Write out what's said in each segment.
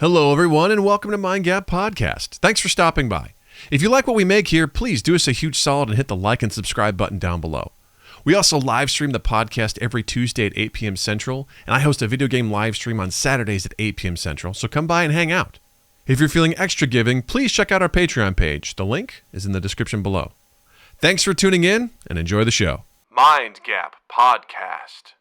Hello, everyone, and welcome to Mind Gap Podcast. Thanks for stopping by. If you like what we make here, please do us a huge solid and hit the like and subscribe button down below. We also live stream the podcast every Tuesday at 8 p.m. Central, and I host a video game live stream on Saturdays at 8 p.m. Central, so come by and hang out. If you're feeling extra giving, please check out our Patreon page. The link is in the description below. Thanks for tuning in, and enjoy the show. Mind Gap Podcast.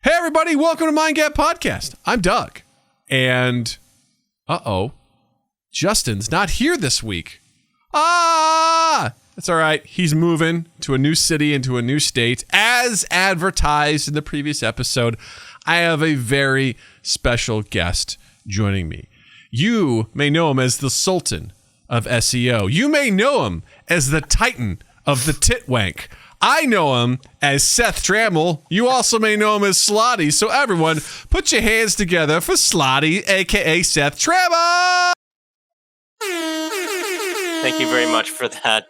Hey everybody, welcome to Mind Gap Podcast. I'm Doug, and Justin's not here this week. That's all right. He's moving to a new city and to a new state. As advertised in the previous episode, I have a very special guest joining me. You may know him as the Sultan of SEO. You may know him as the Titan of the Titwank. I know him as Seth Trammell. You also may know him as Slotty. So everyone, put your hands together for Slotty, a.k.a. Seth Trammell! Thank you very much for that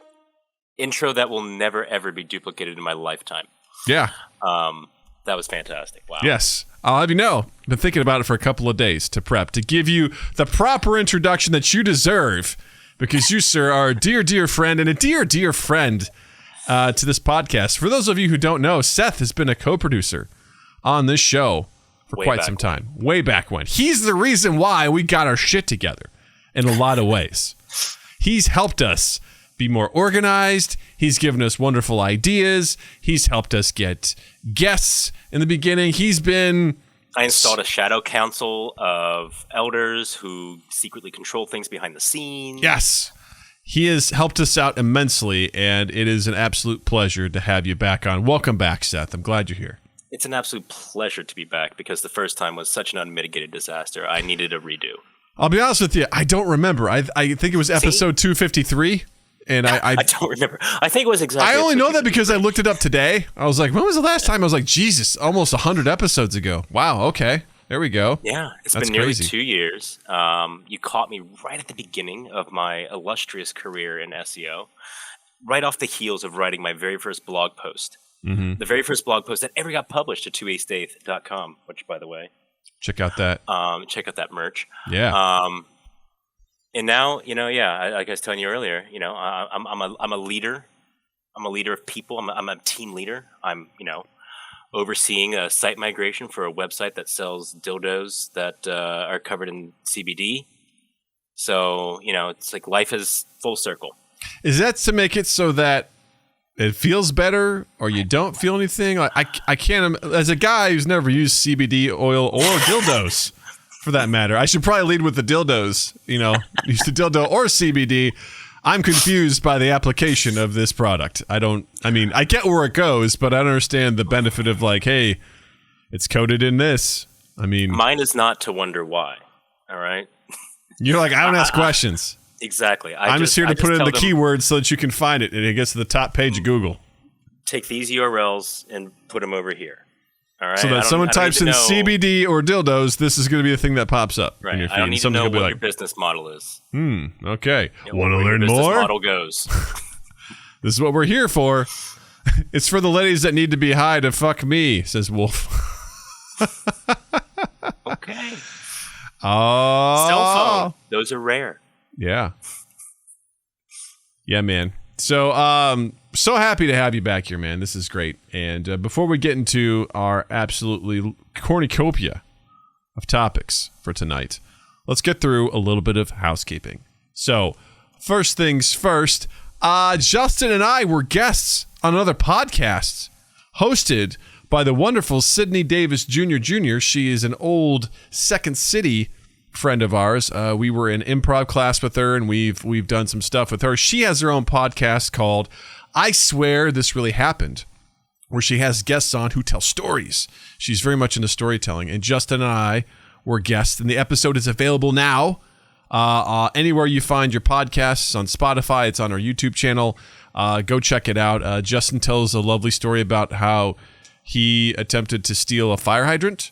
intro that will never, ever be duplicated in my lifetime. Yeah. That was fantastic. Wow. Yes. I'll have you know, I've been thinking about it for a couple of days to prep, to give you the proper introduction that you deserve, because you, sir, are a dear, dear friend and a dear, dear friend to this podcast. For those of you who don't know, Seth has been a co-producer on this show for quite some time. Way back when. He's the reason why we got our shit together in a lot of ways. He's helped us be more organized. He's given us wonderful ideas. He's helped us get guests in the beginning. I installed a shadow council of elders who secretly control things behind the scenes. Yes. He has helped us out immensely, and it is an absolute pleasure to have you back on. Welcome back, Seth. I'm glad you're here. It's an absolute pleasure to be back because the first time was such an unmitigated disaster. I needed a redo. I'll be honest with you. I don't remember. I think it was episode 253, and I don't remember. I think it was exactly. I only know that because I looked it up today. I was like, when was the last time? I was like, Jesus, almost 100 episodes ago. Wow, okay. There we go. Yeah, it's been nearly 2 years. You caught me right at the beginning of my illustrious career in SEO, right off the heels of writing my very first blog post. Mm-hmm. The very first blog post that ever got published at 2astaith.com, which, by the way, check out that merch. Yeah. And now, like I was telling you earlier, I'm a leader. I'm a leader of people. I'm a team leader. I'm, overseeing a site migration for a website that sells dildos that are covered in CBD. So, it's like life is full circle. Is that to make it so that it feels better or you don't feel anything? Like, I can't, as a guy who's never used CBD oil or dildos, for that matter, I should probably lead with the dildos, use the dildo or CBD. I'm confused by the application of this product. I get where it goes, but I don't understand the benefit of like, hey, it's coated in this. Mine is not to wonder why. All right. You're like, I don't ask questions. Exactly. I'm just here to put in the keywords so that you can find it and it gets to the top page of Google. Take these URLs and put them over here. All right. So that someone types in CBD or dildos, this is going to be the thing that pops up. Right. In your feed. I don't need to know what your business model is. Okay. Want to learn your business more? Model goes. This is what we're here for. It's for the ladies that need to be high to fuck me, says Wolf. Okay. Oh. Cell phone. Those are rare. Yeah. Yeah, man. So, so happy to have you back here, man. This is great. And before we get into our absolutely cornucopia of topics for tonight, let's get through a little bit of housekeeping. So, first things first, Justin and I were guests on another podcast hosted by the wonderful Sydney Davis Jr. She is an old Second City friend of ours. We were in improv class with her, and we've done some stuff with her. She has her own podcast called I Swear This Really Happened, where she has guests on who tell stories. She's very much into storytelling, and Justin and I were guests, and the episode is available now Anywhere you find your podcasts, on Spotify, it's on our YouTube channel. Go check it out. Justin tells a lovely story about how he attempted to steal a fire hydrant.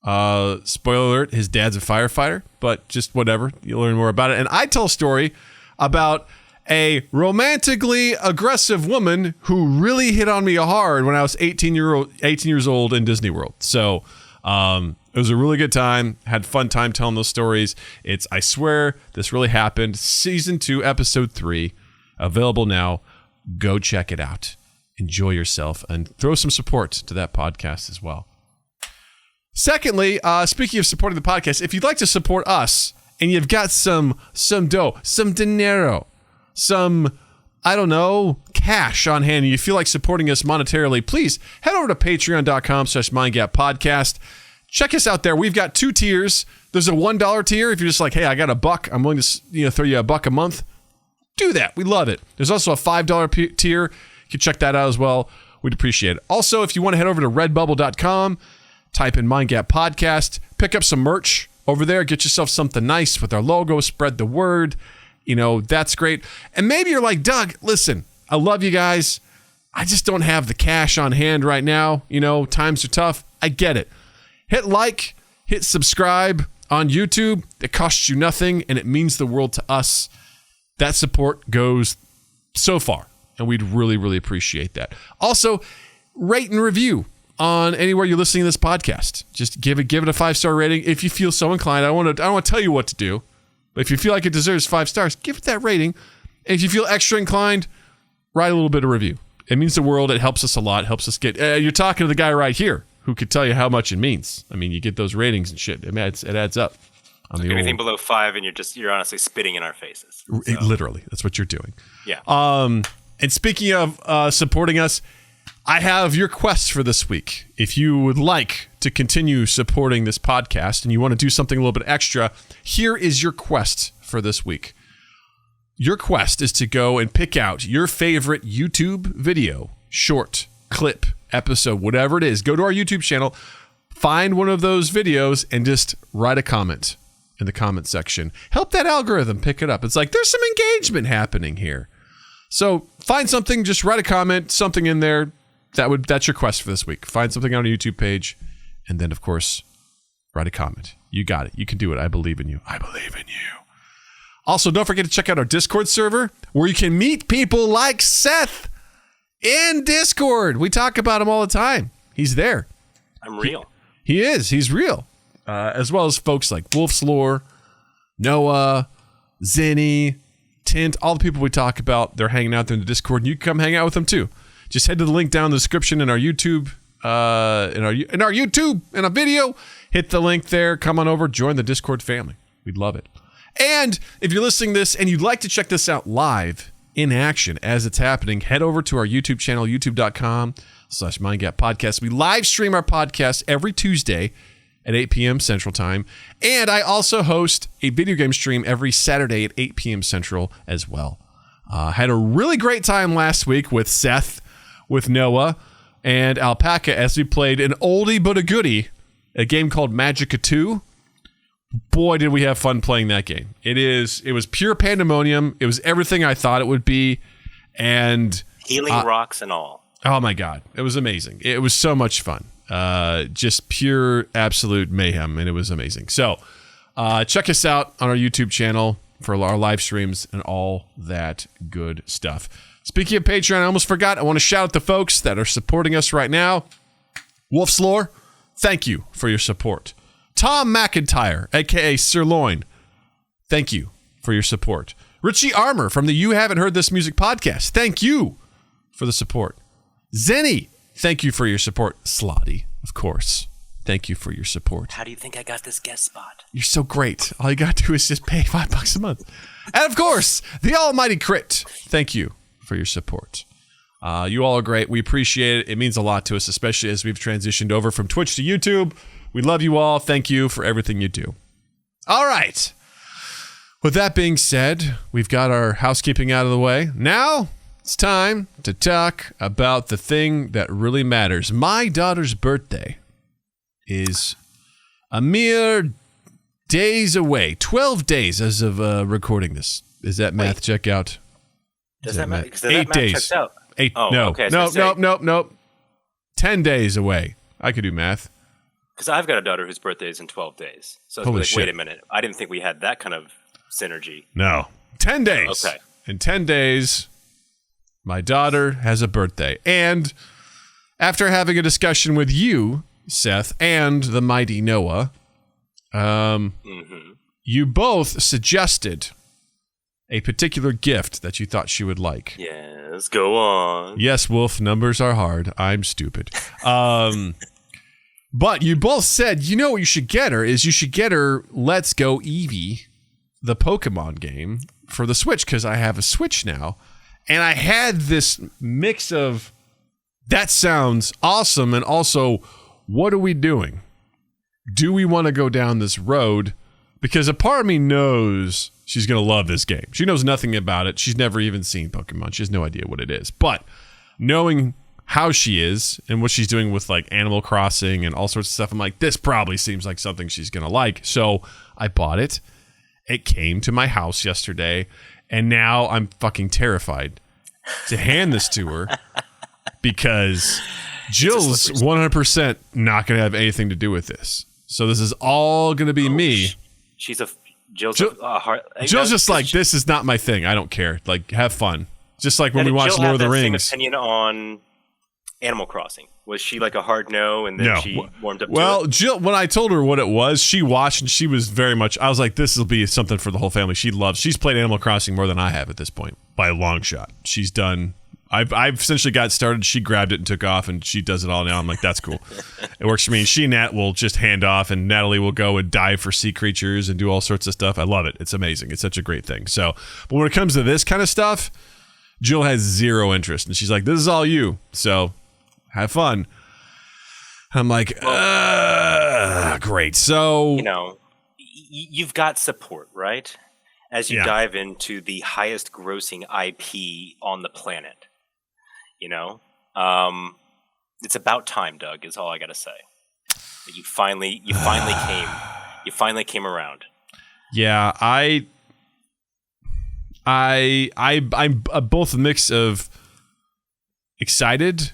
Spoiler alert, his dad's a firefighter, but just whatever. You'll learn more about it. And I tell a story about a romantically aggressive woman who really hit on me hard when I was 18 years old in Disney World. So it was a really good time. Had fun time telling those stories. I swear this really happened. Season 2, episode 3, available now. Go check it out. Enjoy yourself and throw some support to that podcast as well. Secondly, speaking of supporting the podcast, if you'd like to support us and you've got some dough, some dinero, some, I don't know, cash on hand, and you feel like supporting us monetarily, please head over to patreon.com/mindgappodcast. Check us out there. We've got 2 tiers. There's a $1 tier. If you're just like, hey, I got $1, I'm willing to throw you $1 a month. Do that. We love it. There's also a $5 tier. You can check that out as well. We'd appreciate it. Also, if you want to head over to redbubble.com, type in Mind Gap Podcast, pick up some merch over there, get yourself something nice with our logo, spread the word. That's great. And maybe you're like, Doug, listen, I love you guys. I just don't have the cash on hand right now. Times are tough. I get it. Hit like, hit subscribe on YouTube. It costs you nothing, and it means the world to us. That support goes so far, and we'd really, really appreciate that. Also, rate and review on anywhere you're listening to this podcast. Just give it a 5-star rating if you feel so inclined. I don't want to tell you what to do, but if you feel like it deserves 5 stars, give it that rating. And if you feel extra inclined, write a little bit of review. It means the world. It helps us a lot. It helps us get. You're talking to the guy right here who could tell you how much it means. I mean, you get those ratings and shit. It adds up. Anything below 5, and you're honestly spitting in our faces. So. Literally, that's what you're doing. Yeah. And speaking of supporting us, I have your quest for this week. If you would like to continue supporting this podcast and you want to do something a little bit extra, here is your quest for this week. Your quest is to go and pick out your favorite YouTube video, short, clip, episode, whatever it is. Go to our YouTube channel, find one of those videos, and just write a comment in the comment section. Help that algorithm pick it up. It's like there's some engagement happening here. So find something, just write a comment, something in there. That's your quest for this week. Find something on a YouTube page, and then, of course, write a comment. You got it. You can do it. I believe in you. I believe in you. Also, don't forget to check out our Discord server, where you can meet people like Seth in Discord. We talk about him all the time. He's there. I'm real. He is. He's real. As well as folks like Wolf's Lore, Noah, Zinni, Tint, all the people we talk about. They're hanging out there in the Discord, and you can come hang out with them too. Just head to the link down in the description in our YouTube, in a video. Hit the link there. Come on over. Join the Discord family. We'd love it. And if you're listening to this and you'd like to check this out live in action as it's happening, head over to our YouTube channel, youtube.com/mindgappodcast. We live stream our podcast every Tuesday at 8 p.m. Central Time. And I also host a video game stream every Saturday at 8 p.m. Central as well. Had a really great time last week with Seth, with Noah, and Alpaca as we played an oldie but a goodie, a game called Magicka 2. Boy, did we have fun playing that game. It was pure pandemonium. It was everything I thought it would be. And healing rocks and all. Oh my God. It was amazing. It was so much fun. Just pure absolute mayhem, and it was amazing. So check us out on our YouTube channel for our live streams and all that good stuff. Speaking of Patreon, I almost forgot. I want to shout out the folks that are supporting us right now. Wolf's Lore, thank you for your support. Tom McIntyre, a.k.a. Sirloin, thank you for your support. Richie Armour from the You Haven't Heard This Music podcast, thank you for the support. Zenny, thank you for your support. Slotty, of course, thank you for your support. How do you think I got this guest spot? You're so great. All you got to do is just pay $5 a month. And of course, the almighty Crit, thank you for your support. You all are great. We appreciate it. It means a lot to us, especially as we've transitioned over from Twitch to YouTube. We love you all. Thank you for everything you do. All right. With that being said, we've got our housekeeping out of the way. Now it's time to talk about the thing that really matters. My daughter's birthday is a mere days away. 12 days as of recording this. Is that math check out? Does that matter? 8 days. Checks out. 8. Oh, no. okay, Nope. 10 days away. I could do math. Because I've got a daughter whose birthday is in 12 days. So Holy like, shit. wait a minute. I didn't think we had that kind of synergy. No. 10 days. Okay. In 10 days, my daughter has a birthday. And after having a discussion with you, Seth, and the mighty Noah, you both suggested a particular gift that you thought she would like. Yes, go on. Yes, Wolf, numbers are hard. I'm stupid. But you both said, you know what you should get her is you should get her Let's Go Eevee, the Pokemon game, for the Switch, because I have a Switch now. And I had this mix of, that sounds awesome, and also, what are we doing? Do we want to go down this road? Because a part of me knows she's going to love this game. She knows nothing about it. She's never even seen Pokemon. She has no idea what it is. But knowing how she is and what she's doing with like Animal Crossing and all sorts of stuff, I'm like, this probably seems like something she's going to like. So I bought it. It came to my house yesterday. And now I'm fucking terrified to hand this to her because Jill's 100% not going to have anything to do with this. So this is all going to be me. Jill's just like, this is not my thing. I don't care. Like, have fun. Just like when we watched Lord of the Rings. Same opinion on Animal Crossing. Was she like a hard no, and then she warmed up to it? Well, Jill, when I told her what it was, she watched and she was very much, I was like, this will be something for the whole family. She's played Animal Crossing more than I have at this point, by a long shot. She's done, I've essentially got started, she grabbed it and took off, and she does it all now. I'm like, that's cool. It works for me. And she and Nat will just hand off, and Natalie will go and dive for sea creatures and do all sorts of stuff. I love it. It's amazing. It's such a great thing. So, but when it comes to this kind of stuff, Jill has zero interest, and she's like, this is all you. So, have fun. I'm like, great. So, you know, you've got support, right? As you dive into the highest grossing IP on the planet, you know, it's about time, Doug, is all I got to say. That you finally came around. Yeah, I'm both a mix of excited,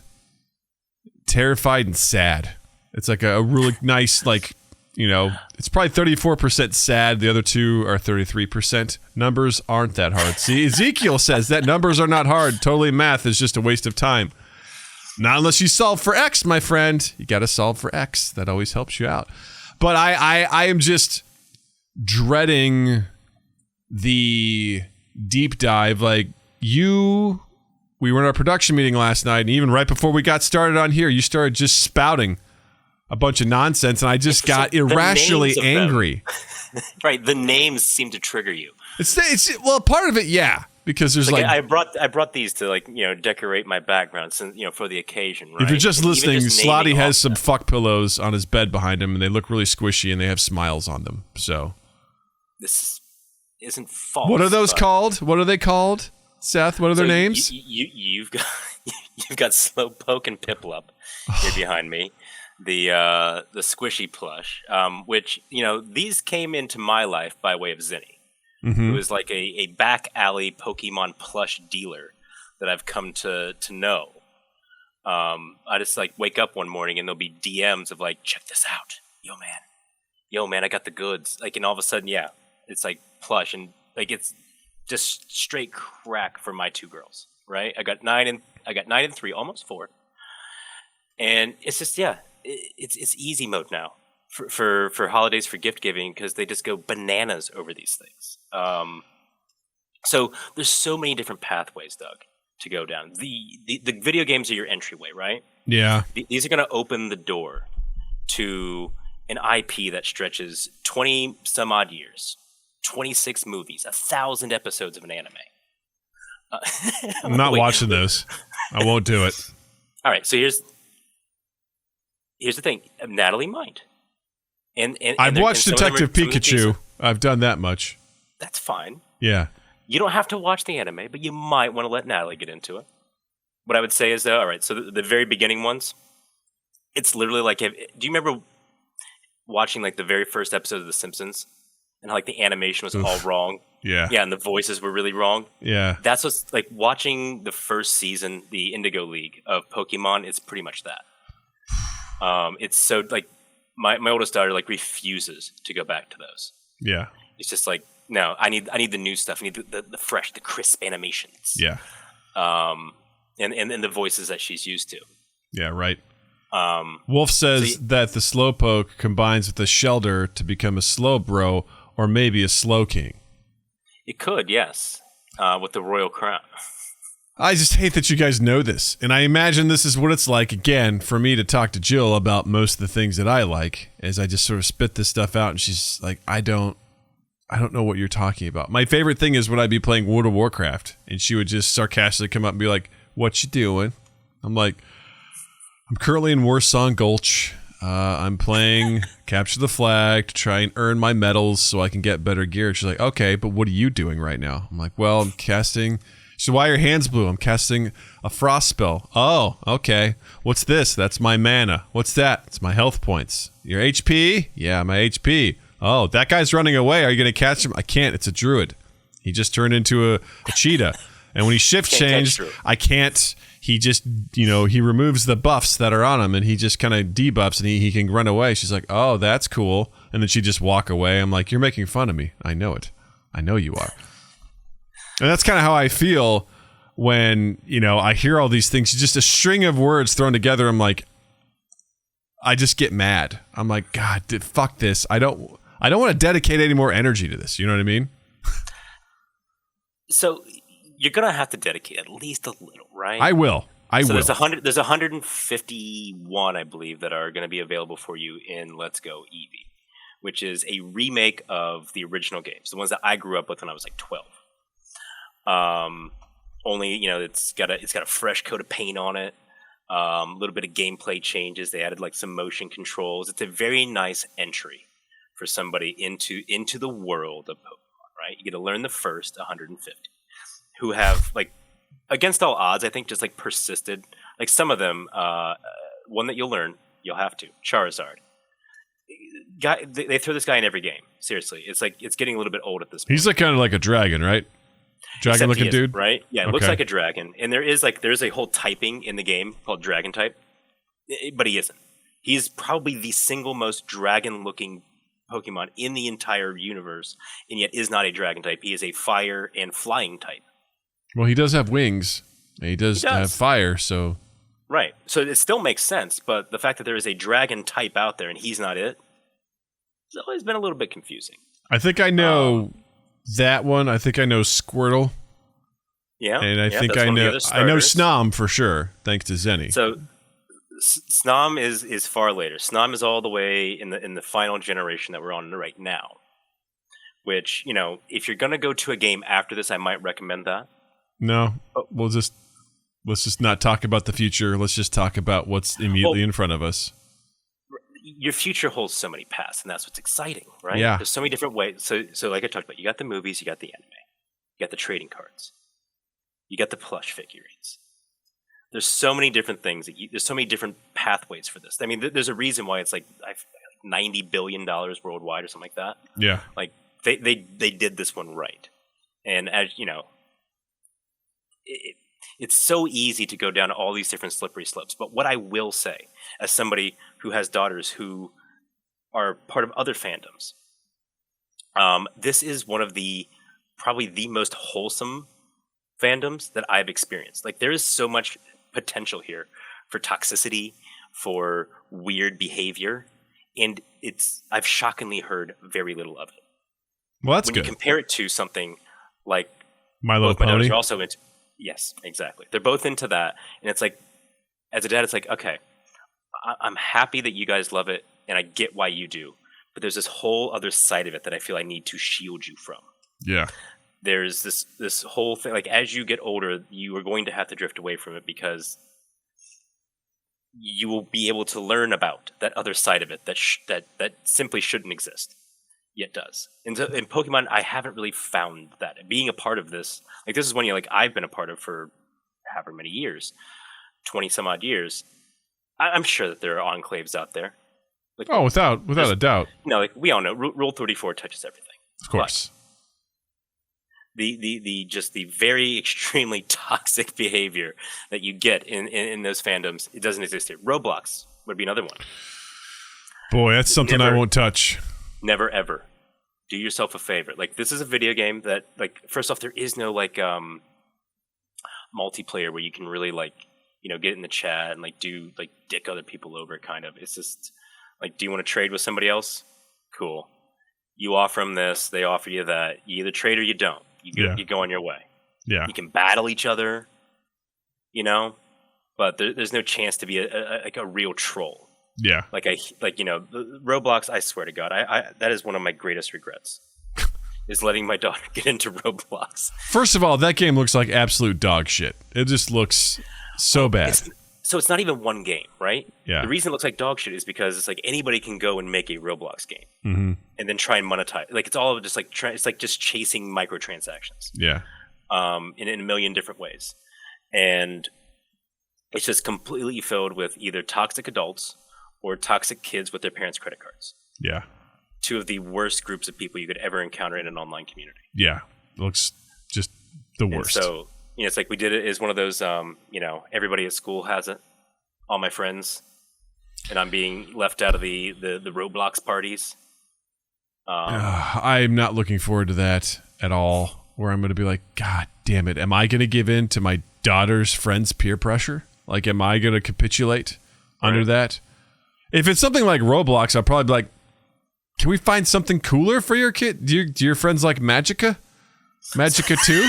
terrified, and sad. It's like a really nice, like, you know, it's probably 34% sad. The other two are 33%. Numbers aren't that hard. See, Ezekiel says that numbers are not hard. Totally, math is just a waste of time. Not unless you solve for X, my friend. You got to solve for X. That always helps you out. But I am just dreading the deep dive. Like, we were in our production meeting last night, and even right before we got started on here, you started just spouting a bunch of nonsense, and I just got irrationally angry. Right, the names seem to trigger you. It's well, part of it, yeah, because there's like I brought these to, like, you know, decorate my background, since, you know, for the occasion. Right? If you're just listening, Slotty has some them. fuck pillows on his bed behind him, and they look really squishy, and they have smiles on them. So this isn't false. What are those called? What are they called, Seth? What are their names? You've got Slowpoke and Piplup here behind me. The squishy plush, which, you know, these came into my life by way of Zinni, who is like a back alley Pokemon plush dealer that I've come to know. I just like wake up one morning and there'll be DMs of like, check this out, yo man, I got the goods. Like, and all of a sudden, yeah, it's like plush, and like it's just straight crack for my two girls. Right, I got 9 and 3, almost 4, and it's just It's easy mode now for holidays, for gift giving, because they just go bananas over these things. So there's so many different pathways, Doug, to go down. The video games are your entryway, right? Yeah. These are going to open the door to an IP that stretches 20 some odd years, 26 movies, 1,000 episodes of an anime. I'm not watching those. I won't do it. All right, so here's the thing, Natalie might. And I've watched Detective Pikachu. I've done that much. That's fine. Yeah. You don't have to watch the anime, but you might want to let Natalie get into it. What I would say is, though, all right, so the very beginning ones, it's literally like, do you remember watching like the very first episode of The Simpsons? and like the animation was all wrong. Yeah. Yeah, and the voices were really wrong. Yeah. That's what's like watching the first season, the Indigo League of Pokemon. It's pretty much that. It's so like my oldest daughter like refuses to go back to those. Yeah. It's just like, no, I need the new stuff. I need the fresh, the crisp animations. Yeah. And the voices that she's used to. Yeah, right. Wolf says that the Slowpoke combines with the Shelder to become a Slowbro or maybe a Slowking. It could, yes, with the royal crown. I just hate that you guys know this. And I imagine this is what it's like, again, for me to talk to Jill about most of the things that I like, as I just sort of spit this stuff out, and she's like, I don't know what you're talking about. My favorite thing is when I'd be playing World of Warcraft, and she would just sarcastically come up and be like, what you doing? I'm like, I'm currently in Warsong Gulch. I'm playing Capture the Flag to try and earn my medals so I can get better gear. She's like, okay, but what are you doing right now? I'm like, well, I'm casting... She said, why are your hands blue? I'm casting a frost spell. Oh, okay. What's this? That's my mana. What's that? It's my health points. Your HP? Yeah, my HP. Oh, that guy's running away. Are you going to catch him? I can't. It's a druid. He just turned into a cheetah. And when he shift changed, I can't. He just, he removes the buffs that are on him, and he just kind of debuffs, and he can run away. She's like, oh, that's cool. And then she just walk away. I'm like, you're making fun of me. I know it. I know you are. And that's kind of how I feel when, I hear all these things. Just a string of words thrown together. I'm like, I just get mad. I'm like, God, fuck this. I don't want to dedicate any more energy to this. You know what I mean? So you're gonna have to dedicate at least a little, right? I will. There's 151, I believe, that are going to be available for you in Let's Go Eevee, which is a remake of the original games, the ones that I grew up with when I was like 12. Only it's got a fresh coat of paint on it. A little bit of gameplay changes. They added like some motion controls. It's a very nice entry for somebody into the world of Pokemon. Right? You get to learn the first 150, who have like, against all odds, I think, just like persisted. Like some of them, one that you'll learn, you'll have to Charizard. They throw this guy in every game. Seriously, it's like it's getting a little bit old at this point. He's like kind of like a dragon, right? Dragon-looking dude, right? Yeah, it looks like a dragon, and there's a whole typing in the game called Dragon type, but he isn't. He's probably the single most dragon-looking Pokemon in the entire universe, and yet is not a Dragon type. He is a Fire and Flying type. Well, he does have wings. And he does have fire, so right. So it still makes sense, but the fact that there is a Dragon type out there and he's not it's always been a little bit confusing. I think I know. That one, I think I know Squirtle. Yeah. And I think I know Snom for sure, thanks to Zenny. So Snom is far later. Snom is all the way in the final generation that we're on right now. Which, if you're gonna go to a game after this, I might recommend that. No. Let's just not talk about the future. Let's just talk about what's immediately in front of us. Your future holds so many paths, and that's what's exciting, right? Yeah. There's so many different ways. So like I talked about, you got the movies, you got the anime, you got the trading cards, you got the plush figurines. There's so many different things. There's so many different pathways for this. I mean, there's a reason why it's like $90 billion worldwide or something like that. Yeah. Like they did this one right, and as it's so easy to go down all these different slippery slopes. But what I will say, as somebody who has daughters who are part of other fandoms, this is one of probably the most wholesome fandoms that I've experienced. Like, there is so much potential here for toxicity, for weird behavior, and I've shockingly heard very little of it. Well, that's when good. You compare it to something like My Little Pony. You're also into. Yes, exactly. They're both into that. And it's like, as a dad, it's like, okay, I'm happy that you guys love it, and I get why you do. But there's this whole other side of it that I feel I need to shield you from. Yeah. There's this whole thing, like, as you get older, you are going to have to drift away from it because you will be able to learn about that other side of it that simply shouldn't exist. Yet does. And so in Pokemon, I haven't really found that. Being a part of this, like, this is one I've been a part of for however many years, 20 some odd years. I'm sure that there are enclaves out there. Like, without a doubt. Like, we all know Rule 34 touches everything. Of course. The just the very extremely toxic behavior that you get in those fandoms, it doesn't exist here. Roblox would be another one. Boy, that's something I won't touch. Never ever. Do yourself a favor. Like, this is a video game that, like, first off, there is no like multiplayer where you can really like, you know, get in the chat and like do like dick other people over kind of. It's just like, do you want to trade with somebody else? Cool. You offer them this, they offer you that. You either trade or you don't. You go on your way. Yeah. You can battle each other, you know, but there's no chance to be a real troll. Yeah. You know, Roblox, I swear to God, I that is one of my greatest regrets. Is letting my daughter get into Roblox. First of all, that game looks like absolute dog shit. It just looks so bad. So it's not even one game, right? Yeah. The reason it looks like dog shit is because it's like anybody can go and make a Roblox game and then try and monetize. Like, it's all just like it's like just chasing microtransactions. Yeah. In a million different ways, and it's just completely filled with either toxic adults or toxic kids with their parents' credit cards. Yeah. Two of the worst groups of people you could ever encounter in an online community. Yeah. It looks just the worst. And so, you know, it's like we did it as one of those, you know, everybody at school has it. All my friends. And I'm being left out of the Roblox parties. I'm not looking forward to that at all, where I'm going to be like, God damn it. Am I going to give in to my daughter's friends' peer pressure? Like, am I going to capitulate under that? If it's something like Roblox, I'll probably be like, can we find something cooler for your kid? Do your friends like Magica? Magica 2?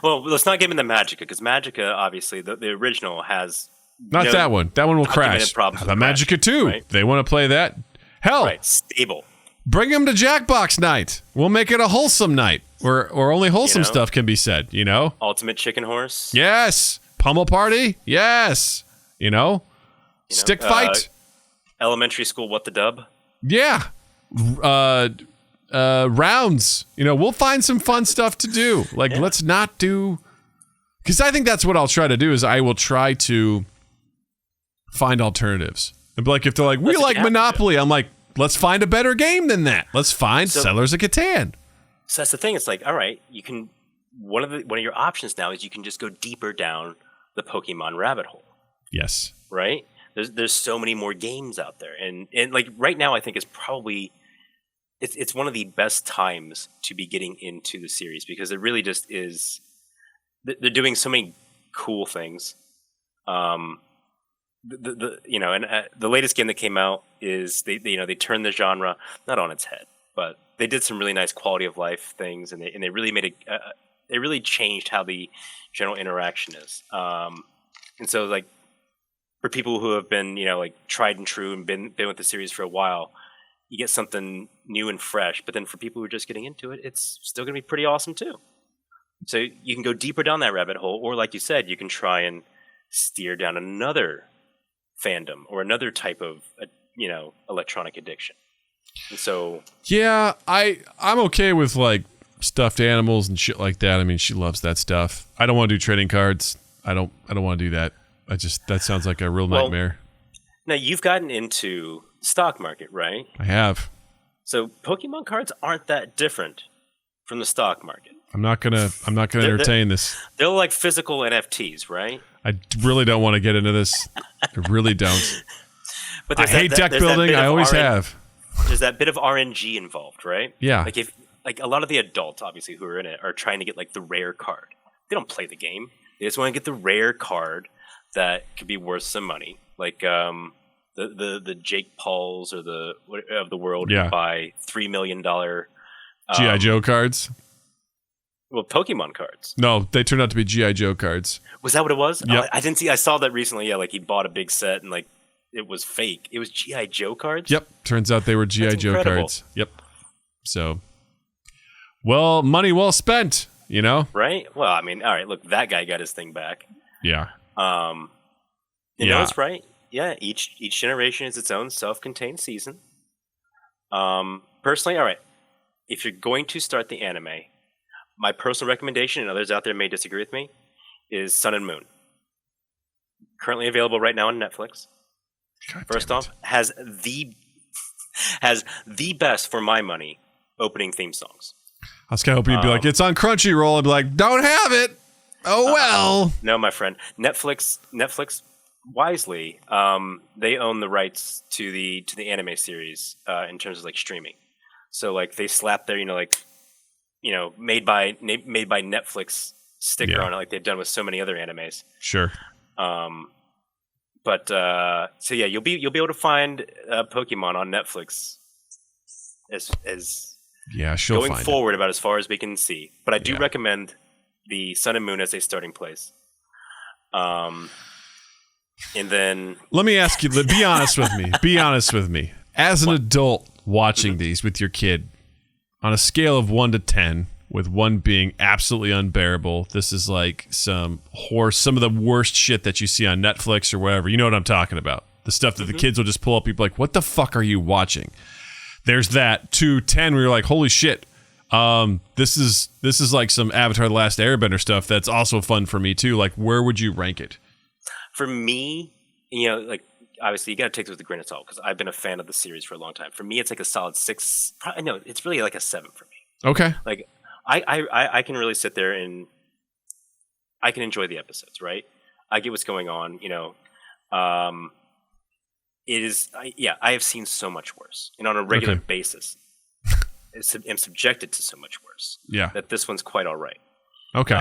Well, let's not get into Magica, because Magica, obviously, the original has... Not that one. That one will crash. The Magica 2. Right? They want to play that? Hell. Right, stable. Bring them to Jackbox night. We'll make it a wholesome night, where only wholesome stuff can be said, you know? Ultimate Chicken Horse. Yes. Pummel Party. Yes. You know? Stick fight. Elementary School What the Dub. Yeah. Rounds. You know, we'll find some fun stuff to do. Like, let's not do... Because I think that's what I'll try to do, is I will try to find alternatives. And like, if they're like, we like Monopoly, I'm like, let's find a better game than that. Let's find Settlers of Catan. So that's the thing. It's like, all right, you can... One of your options now is you can just go deeper down the Pokemon rabbit hole. Yes. Right? There's so many more games out there, and like right now, I think is probably it's one of the best times to be getting into the series, because it really just is. They're doing so many cool things. The latest game that came out is they turned the genre not on its head, but they did some really nice quality of life things, and they really made they really changed how the general interaction is. And so like, for people who have been, you know, like tried and true and been with the series for a while, you get something new and fresh. But then for people who are just getting into it, it's still going to be pretty awesome too. So you can go deeper down that rabbit hole, or like you said, you can try and steer down another fandom or another type of, electronic addiction. And so, yeah, I'm okay with like stuffed animals and shit like that. I mean, she loves that stuff. I don't want to do trading cards. I don't want to do that. That sounds like a real nightmare. Now, you've gotten into the stock market, right? I have. So Pokemon cards aren't that different from the stock market. I'm not gonna entertain this. They're like physical NFTs, right? I really don't want to get into this. I really don't. But I hate deck building. I always have. There's that bit of RNG involved, right? Yeah. Like a lot of the adults, obviously, who are in it are trying to get like the rare card. They don't play the game. They just want to get the rare card that could be worth some money, like the Jake Pauls or of the world who buy $3 million G.I. Joe cards. Well, Pokemon cards. No, they turned out to be G.I. Joe cards. Was that what it was? Yep. I didn't see. I saw that recently. Yeah, like he bought a big set and like it was fake. It was G.I. Joe cards. Yep. Turns out they were G.I. Joe cards. Yep. So, well, money well spent. You know. Right. Well, I mean, all right. Look, that guy got his thing back. Yeah. You know, it's right. Yeah. Each generation is its own self-contained season. Personally, all right. If you're going to start the anime, my personal recommendation, and others out there may disagree with me, is Sun and Moon. Currently available right now on Netflix. God First off, has the best, for my money, opening theme songs. I was kind of hoping you'd be like, it's on Crunchyroll. I'd be like, don't have it. Oh, well. No, my friend. Netflix wisely, they own the rights to the anime series in terms of like streaming. So like they slap their made by Netflix sticker on it, like they've done with so many other animes. Sure. But so yeah, you'll be able to find Pokemon on Netflix as she'll going find forward about as far as we can see. But I do recommend the Sun and Moon as a starting place. And then let me ask you, be honest with me. Be honest with me. As an adult watching these with your kid, on a scale of 1 to 10, with 1 being absolutely unbearable, this is like some of the worst shit that you see on Netflix or whatever. You know what I'm talking about. The stuff that the kids will just pull up. People like, what the fuck are you watching? There's that. To 10, where you're like, holy shit. This is like some Avatar: The Last Airbender stuff that's also fun for me too. Like, where would you rank it? For me, like obviously you got to take this with a grain of salt because I've been a fan of the series for a long time. For me, it's like a solid 6. No, it's really like a 7 for me. Okay. Like I can really sit there and I can enjoy the episodes, right? I get what's going on, It is, I have seen so much worse, and on a regular basis, I'm subjected to so much worse. Yeah, that this one's quite all right. Okay,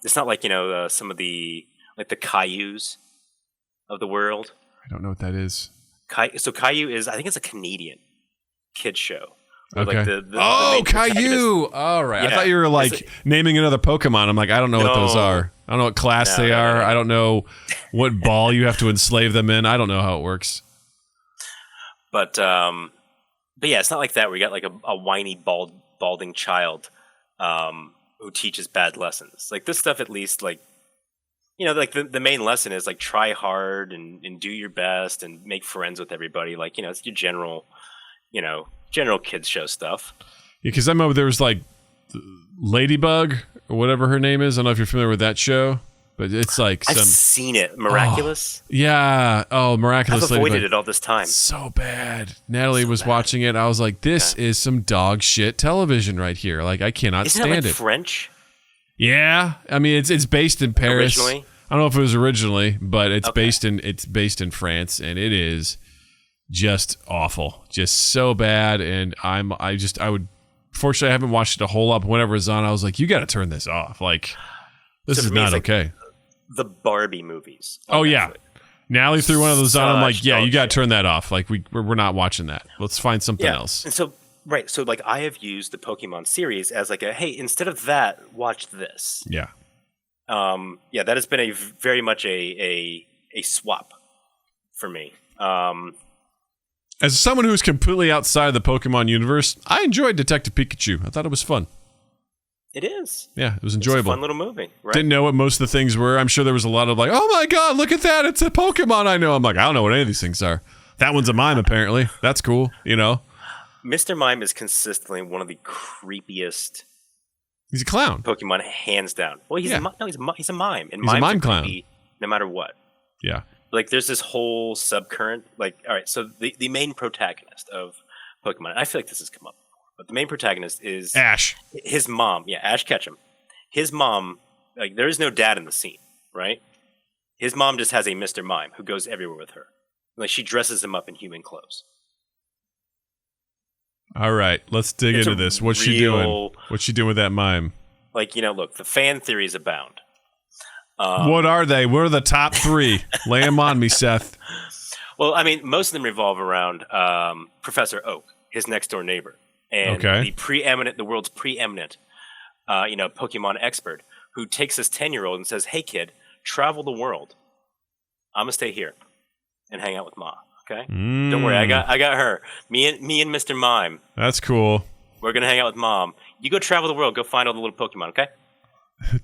it's not like some of the like the Cailloux of the world. I don't know what that is. So Caillou is, I think it's a Canadian kids show. Okay. Like the Caillou. All right. Yeah. I thought you were like naming another Pokemon. I'm like, I don't know what those are. I don't know what class they are. No. I don't know what ball you have to enslave them in. I don't know how it works. But yeah, it's not like that where you got like a whiny balding child who teaches bad lessons. Like this stuff, at least, like like the main lesson is like try hard and do your best and make friends with everybody. Like it's your general kids show stuff. Yeah, because I remember there was like Ladybug or whatever her name is. I don't know if you're familiar with that show, but it's like I've seen it. Miraculous. Miraculous. I've avoided Ladybug. it all this time. So bad. Natalie was watching it. I was like, this is some dog shit television right here. Like I cannot stand it. French? Yeah, I mean it's based in Paris. Originally? I don't know if it was originally, but it's based in France, and it is just awful, just so bad. And I would, fortunately, I haven't watched it a whole lot. But whenever it's on, I was like, you got to turn this off. Like, this is not okay. The Barbie movies. Oh yeah, Natalie threw one of those on. I'm like, yeah, you got to turn that off. Like we're not watching that. Let's find something else. And so like I have used the Pokemon series as like hey, instead of that, watch this. Yeah. That has been very much a swap for me. As someone who's completely outside the Pokemon universe, I enjoyed Detective Pikachu. I thought it was fun. It is. Yeah, it was enjoyable. It's a fun little movie. Right? Didn't know what most of the things were. I'm sure there was a lot of like, oh my god, look at that. It's a Pokemon I know. I'm like, I don't know what any of these things are. That one's a mime, apparently. That's cool, Mr. Mime is consistently one of the creepiest... He's a clown. Pokemon, hands down. Well, he's a mime, and he's mimes a mime are clown. creepy no matter what. Yeah. Like, there's this whole subcurrent. Like, all right, so the main protagonist of Pokemon, and I feel like this has come up before, but the main protagonist is Ash. His mom, Ash Ketchum. His mom, like, there is no dad in the scene, right? His mom just has a Mr. Mime who goes everywhere with her. Like, she dresses him up in human clothes. All right, let's dig into this. What's she doing? What's she doing with that mime? Like, look, the fan theories abound. What are they? What are the top 3? Lay them on me, Seth. Well, I mean, most of them revolve around Professor Oak, his next door neighbor, and the world's preeminent, Pokemon expert, who takes this 10-year-old and says, "Hey, kid, travel the world. I'm gonna stay here and hang out with Ma. Okay, Don't worry, I got her. Me and Mr. Mime. That's cool. We're gonna hang out with Mom. You go travel the world. Go find all the little Pokemon. Okay."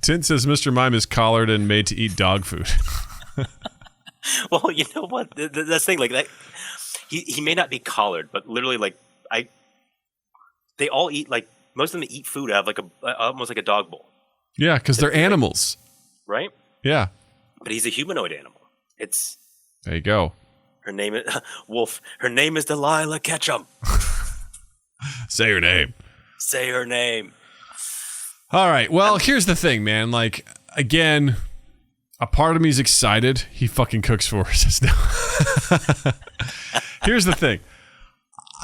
Tint says Mr. Mime is collared and made to eat dog food. Well, you know what? That's the thing. Like that, he may not be collared, but literally, like they all eat. Like most of them eat food out of like almost like a dog bowl. Yeah, because they're animals, right? Yeah, but he's a humanoid animal. There you go. Her name is Wolf. Her name is Delilah Ketchum. Say her name. Say her name. All right. Well, here's the thing, man. Like, again, a part of me is excited. He fucking cooks for us now. Here's the thing.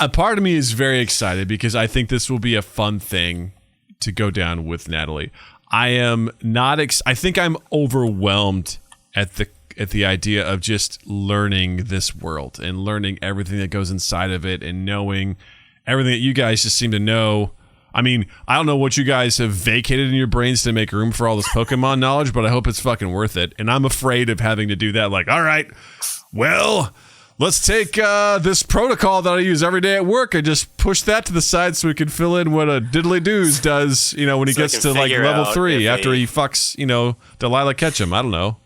A part of me is very excited because I think this will be a fun thing to go down with Natalie. I am not. I think I'm overwhelmed at the idea of just learning this world and learning everything that goes inside of it and knowing everything that you guys just seem to know. I mean, I don't know what you guys have vacated in your brains to make room for all this Pokemon knowledge, but I hope it's fucking worth it. And I'm afraid of having to do that. Like, all right, well, let's take this protocol that I use every day at work and just push that to the side so we can fill in what a diddly doos does, when he gets to like level 3 after he fucks, Delilah Ketchum. I don't know.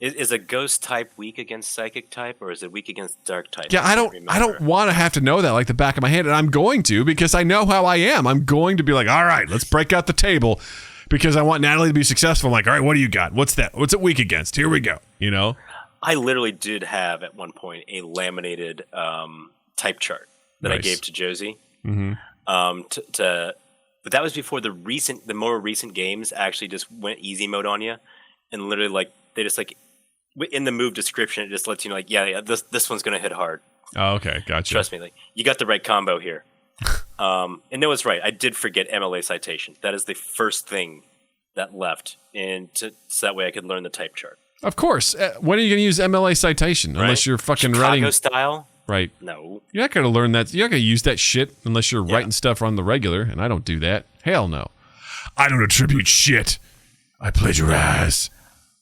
Is a ghost type weak against psychic type, or is it weak against dark type? Yeah, I don't want to have to know that like the back of my hand, and I'm going to because I know how I am. I'm going to be like, all right, let's break out the table because I want Natalie to be successful. I'm like, all right, what do you got? What's that? What's it weak against? Here we go. I literally did have at one point a laminated type chart that I gave to Josie. Mm-hmm. But that was before the more recent games actually just went easy mode on you, and literally like they just like. In the move description, it just lets you know, like, yeah, this one's gonna hit hard. Oh, okay, gotcha. Trust me, like you got the right combo here. And no, it's right. I did forget MLA citation. That is the first thing that left, so that way I could learn the type chart. Of course. When are you gonna use MLA citation? Right? Unless you're fucking Chicago writing style. Right. No. You're not gonna learn that. You're not gonna use that shit unless you're writing stuff on the regular, and I don't do that. Hell no. I don't attribute shit. I plagiarize.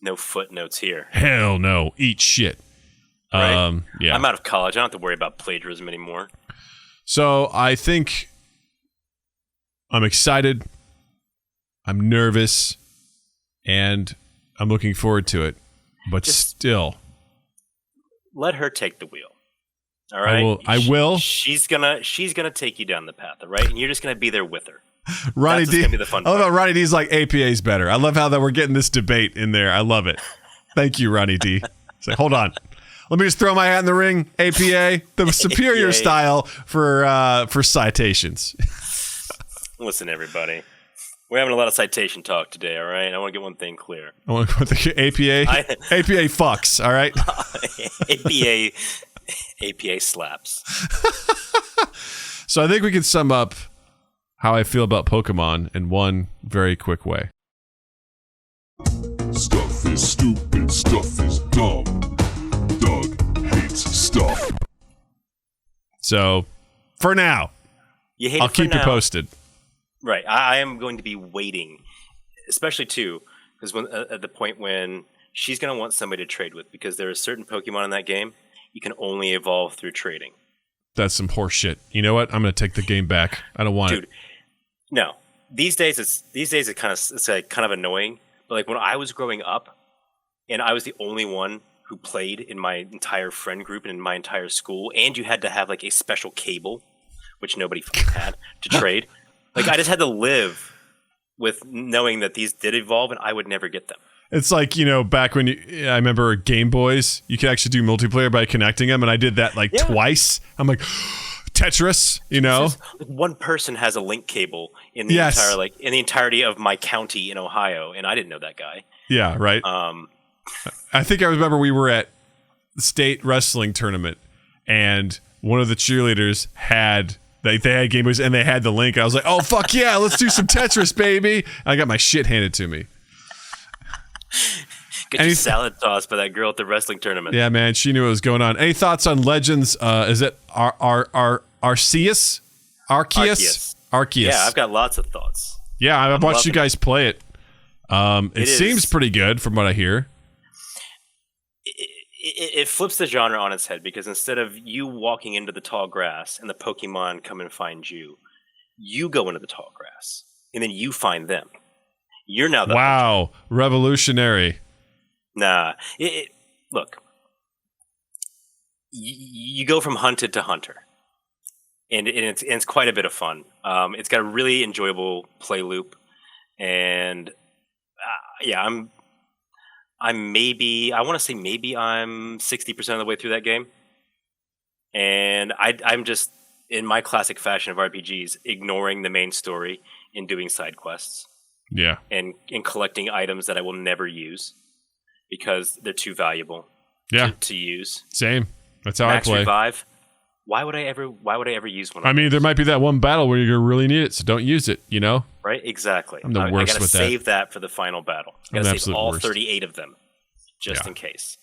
No footnotes here. Hell no. Eat shit. Right? Yeah. I'm out of college. I don't have to worry about plagiarism anymore. So I think I'm excited. I'm nervous. And I'm looking forward to it. But still. Let her take the wheel. All right? I will. She's gonna take you down the path, all right? And you're just gonna be there with her. Ronnie That's D. gonna be the fun I love part. how Ronnie D's like APA's better. I love how that we're getting this debate in there. I love it. Thank you, Ronnie D. It's like, hold on. Let me just throw my hat in the ring. APA, the superior APA. style for citations. Listen, everybody. We're having a lot of citation talk today, all right? I want to get one thing clear. I want to go with the APA. APA fucks, all right? APA slaps. So I think we can sum up how I feel about Pokemon in one very quick way. Stuff is stupid, stuff is dumb. Doug hates stuff. So, for now, You hate I'll it for keep you now. posted. Right. I am going to be waiting, especially too, because at the point when she's going to want somebody to trade with, because there are certain Pokemon in that game you can only evolve through trading. That's some horse shit. You know what? I'm going to take the game back. I don't want Dude, it. no. These days it's like kind of annoying. But like when I was growing up, and I was the only one who played in my entire friend group and in my entire school, and you had to have like a special cable, which nobody had, to trade. Like I just had to live with knowing that these did evolve, and I would never get them. It's like, back when I remember Game Boys, you could actually do multiplayer by connecting them, and I did that twice. I'm like, Tetris, Like one person has a link cable in the in the entirety of my county in Ohio, and I didn't know that guy. Yeah, right. I think I remember we were at the state wrestling tournament, and one of the cheerleaders had they had Game Boys and they had the link. I was like, oh fuck yeah, let's do some Tetris, baby! I got my shit handed to me. Get your salad tossed by that girl at the wrestling tournament. Yeah, man, she knew what was going on. Any thoughts on Legends? Is it Arceus? Arceus? Yeah, I've got lots of thoughts. Yeah, I've watched you guys play it. It seems pretty good from what I hear. It flips the genre on its head, because instead of you walking into the tall grass and the Pokemon come and find you, you go into the tall grass and then you find them. You're now the hunter. Revolutionary. Nah, look. You go from hunted to hunter, and it's quite a bit of fun. It's got a really enjoyable play loop, and I'm maybe I'm 60% of the way through that game, and I'm just in my classic fashion of RPGs, ignoring the main story and doing side quests. Yeah. And collecting items that I will never use because they're too valuable to use. Same. That's how Max I play. Revive. Why would I ever use one of I mean, those? there might be that one battle where you're going to really need it, so don't use it, you know? Right? Exactly. I'm the worst I gotta with that. save that for the final battle. I I'm gotta the save absolute all worst. 38 of them just in case.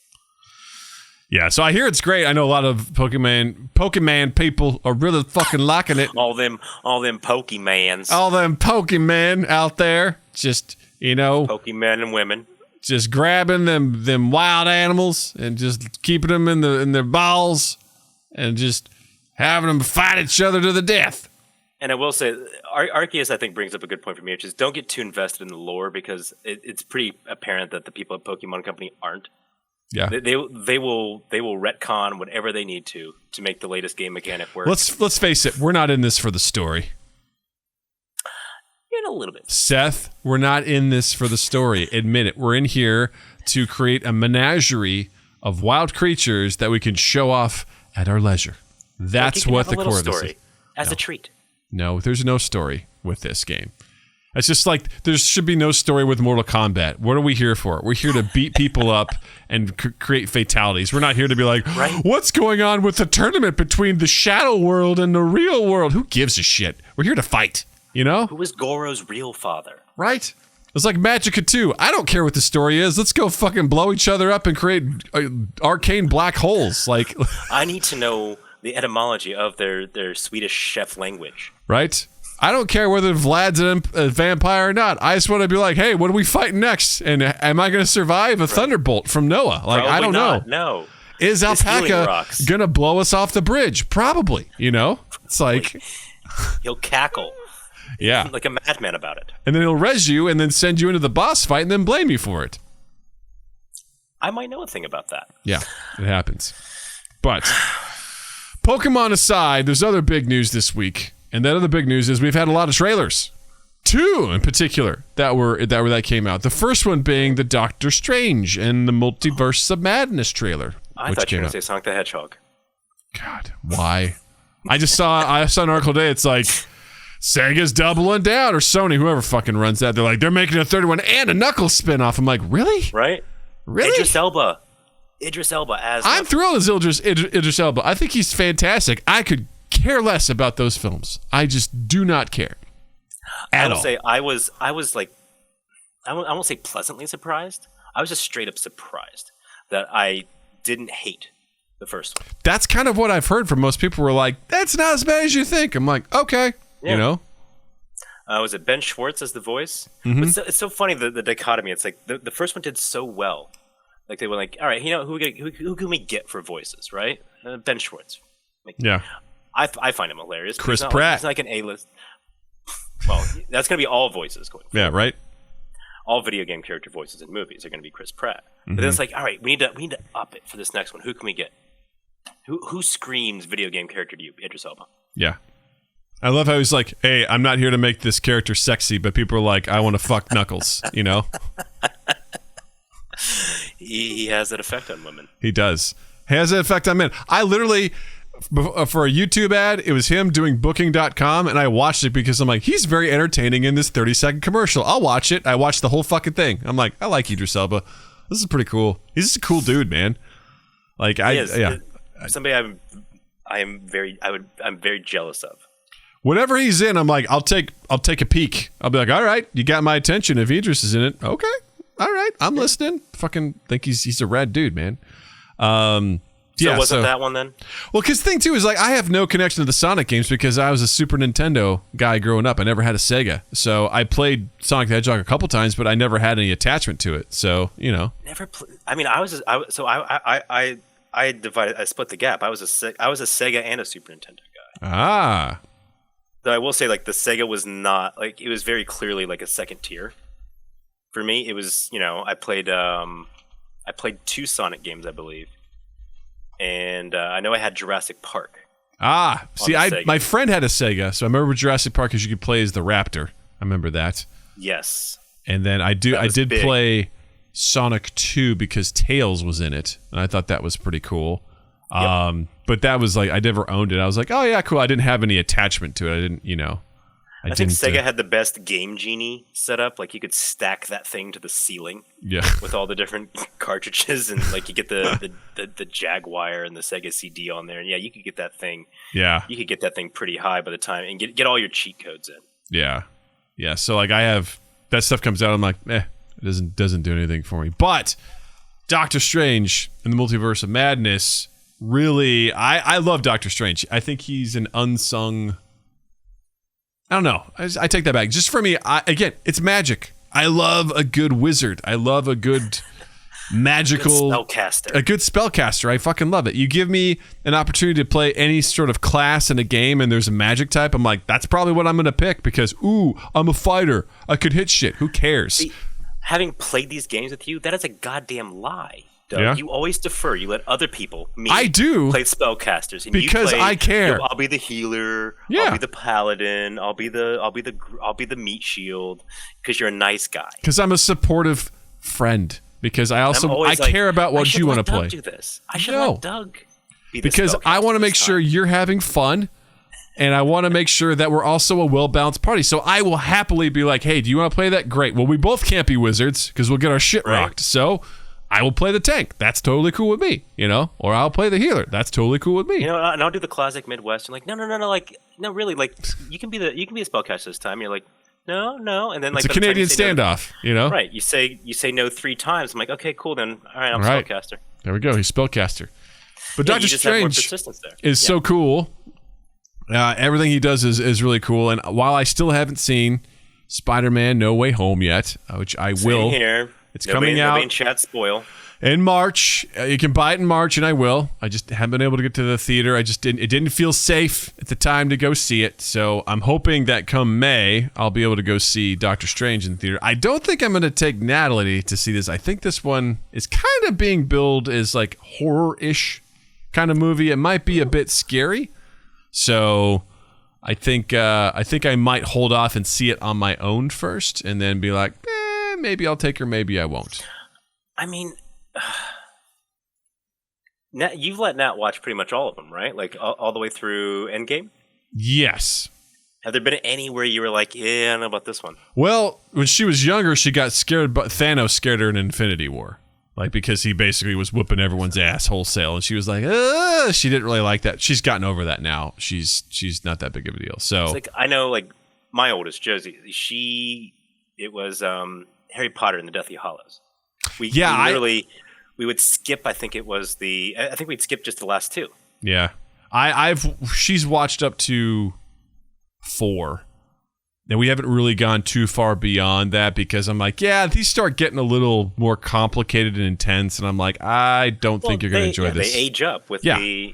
Yeah, so I hear it's great. I know a lot of Pokemon people are really fucking liking it. all them Pokemans. All them Pokemon out there, just, you know, Pokemon and women. just grabbing them wild animals and just keeping them in their balls and just having them fight each other to the death. And I will say, Arceus, I think, brings up a good point for me, which is don't get too invested in the lore because it's pretty apparent that the people at Pokemon Company aren't. Yeah, They will retcon whatever they need to make the latest game mechanic work. let's face it, we're not in this for the story. In a little bit. Seth, we're not in this for the story. Admit it. We're in here to create a menagerie of wild creatures that we can show off at our leisure. That's what the core of this is. As a treat. No, there's no story with this game. It's just like there should be no story with Mortal Kombat. What are we here for? We're here to beat people up and create fatalities. We're not here to be like, what's going on with the tournament between the shadow world and the real world? Who gives a shit? We're here to fight, you know? Who was Goro's real father? Right? It's like Magicka 2. I don't care what the story is. Let's go fucking blow each other up and create arcane black holes. Like, I need to know the etymology of their Swedish chef language. Right? I don't care whether Vlad's a vampire or not. I just want to be like, hey, what are we fighting next? And am I going to survive a thunderbolt from Noah? Like, Probably I don't not. know. No. Is Alpaca going to blow us off the bridge? Probably, you know? It's like... He'll cackle. Yeah. Like a madman about it. And then he'll res you and then send you into the boss fight and then blame you for it. I might know a thing about that. Yeah, it happens. But Pokemon aside, there's other big news this week. And that other big news is we've had a lot of trailers. 2 in particular that came out. The first one being the Doctor Strange and the Multiverse of Madness trailer. I thought you were going to say Sonic the Hedgehog. God, why? I saw an article today. It's like Sega's doubling down, or Sony, whoever fucking runs that. They're like, they're making a third one and a Knuckles spinoff. I'm like, really? Right? Really? Idris Elba as I'm thrilled as Idris Elba. I think he's fantastic. I could care less about those films. I just do not care at all. Say I was like, I won't say pleasantly surprised. I was just straight up surprised that I didn't hate the first one. That's kind of what I've heard from most people. Were like, that's not as bad as you think. I'm like, okay, you know. Was it Ben Schwartz as the voice? Mm-hmm. But it's so funny the dichotomy. It's like the first one did so well. Like they were like, all right, you know, who can we get for voices, right? Ben Schwartz. Like, yeah. I find him hilarious. Chris Pratt. He's like an A-list. Well, that's going to be all voices going forward. Yeah, right. All video game character voices in movies are going to be Chris Pratt. But then it's like, all right, we need to up it for this next one. Who can we get? Who screams video game character to you? Idris Elba. Yeah. I love how he's like, hey, I'm not here to make this character sexy, but people are like, I want to fuck Knuckles, you know? He has that effect on women. He does. He has that effect on men. I literally, for a YouTube ad, it was him doing booking.com, and I watched it because I'm like, he's very entertaining in this 30-second commercial. I'll watch it. I watched the whole fucking thing. I'm like, I like Idris Elba. This is pretty cool. He's just a cool dude, man. Like, somebody I'm very jealous of. Whatever he's in, I'm like, I'll take a peek. I'll be like, all right, you got my attention. If Idris is in it, okay, all right, I'm listening. Fucking think he's a rad dude, man. Wasn't that one then? Well, because the thing too is like I have no connection to the Sonic games because I was a Super Nintendo guy growing up. I never had a Sega, so I played Sonic the Hedgehog a couple times, but I never had any attachment to it. So I mean, I split the gap. I was a Sega and a Super Nintendo guy. Ah. Though I will say, like, the Sega was not, like, it was very clearly, like, a second tier. For me, it was, I played 2 Sonic games, I believe. And I know I had Jurassic Park. Ah, see, my friend had a Sega, so I remember Jurassic Park because you could play as the raptor. I remember that. Yes. And then I did play Sonic 2 because Tails was in it, and I thought that was pretty cool. But that was like, I never owned it. I was like, oh yeah, cool. I didn't have any attachment to it. I didn't, I think Sega had the best Game Genie setup. Like you could stack that thing to the ceiling. Yeah. With all the different cartridges, and like you get the Jaguar and the Sega CD on there, and yeah, you could get that thing. Yeah. You could get that thing pretty high by the time, and get all your cheat codes in. Yeah. Yeah. So like I have that stuff comes out. I'm like, it doesn't do anything for me. But Doctor Strange in the Multiverse of Madness. Really, I love Doctor Strange. I think he's an unsung. I don't know. I take that back. Just for me, again, it's magic. I love a good wizard. I love a good magical spellcaster. A good spellcaster. I fucking love it. You give me an opportunity to play any sort of class in a game, and there's a magic type. I'm like, that's probably what I'm gonna pick because I'm a fighter. I could hit shit. Who cares? See, having played these games with you, that is a goddamn lie. Doug. Yeah. You always defer. You let other people, I do, play spellcasters, and because I care. I'll be the healer. Yeah. I'll be the paladin. I'll be the meat shield because you're a nice guy. Because I'm a supportive friend. Because I care about what you want to play. Do this. I should let Doug be the because I want to make sure you're having fun, and I want to make sure that we're also a well-balanced party. So I will happily be like, hey, do you want to play that? Great. Well, we both can't be wizards because we'll get our shit rocked. So I will play the tank. That's totally cool with me, or I'll play the healer. That's totally cool with me. And I'll do the classic Midwestern, like, no, like, no, really, like, you can be a spellcaster this time. You're like, no, and then like it's a Canadian standoff, no, right? You say no 3 times. I'm like, okay, cool, then all right, I'm spellcaster. There we go. He's spellcaster. But Doctor Strange is so cool. Everything he does is really cool. And while I still haven't seen Spider-Man: No Way Home yet, which I will. Here. It's coming out in chat spoil. In March. You can buy it in March, and I will. I just haven't been able to get to the theater. It didn't feel safe at the time to go see it. So I'm hoping that come May, I'll be able to go see Doctor Strange in the theater. I don't think I'm going to take Natalie to see this. I think this one is kind of being billed as like horror-ish kind of movie. It might be a bit scary. So I think I might hold off and see it on my own first, and then be like, maybe I'll take her, maybe I won't. I mean, Nat, you've let Nat watch pretty much all of them, right? Like all the way through Endgame? Yes. Have there been any where you were like, yeah, I don't know about this one? Well, when she was younger, she got scared, but Thanos scared her in Infinity War. Like, because he basically was whooping everyone's ass wholesale, and she was like, she didn't really like that. She's gotten over that now. She's not that big of a deal. So it's like, I know, like, my oldest, Josie, it was Harry Potter and the Deathly Hallows. We would skip. I think we'd skip just the last 2. Yeah, she's watched up to 4. And we haven't really gone too far beyond that because I'm like, yeah, these start getting a little more complicated and intense, and I'm like, I don't think you're going to enjoy this. They age up with I'm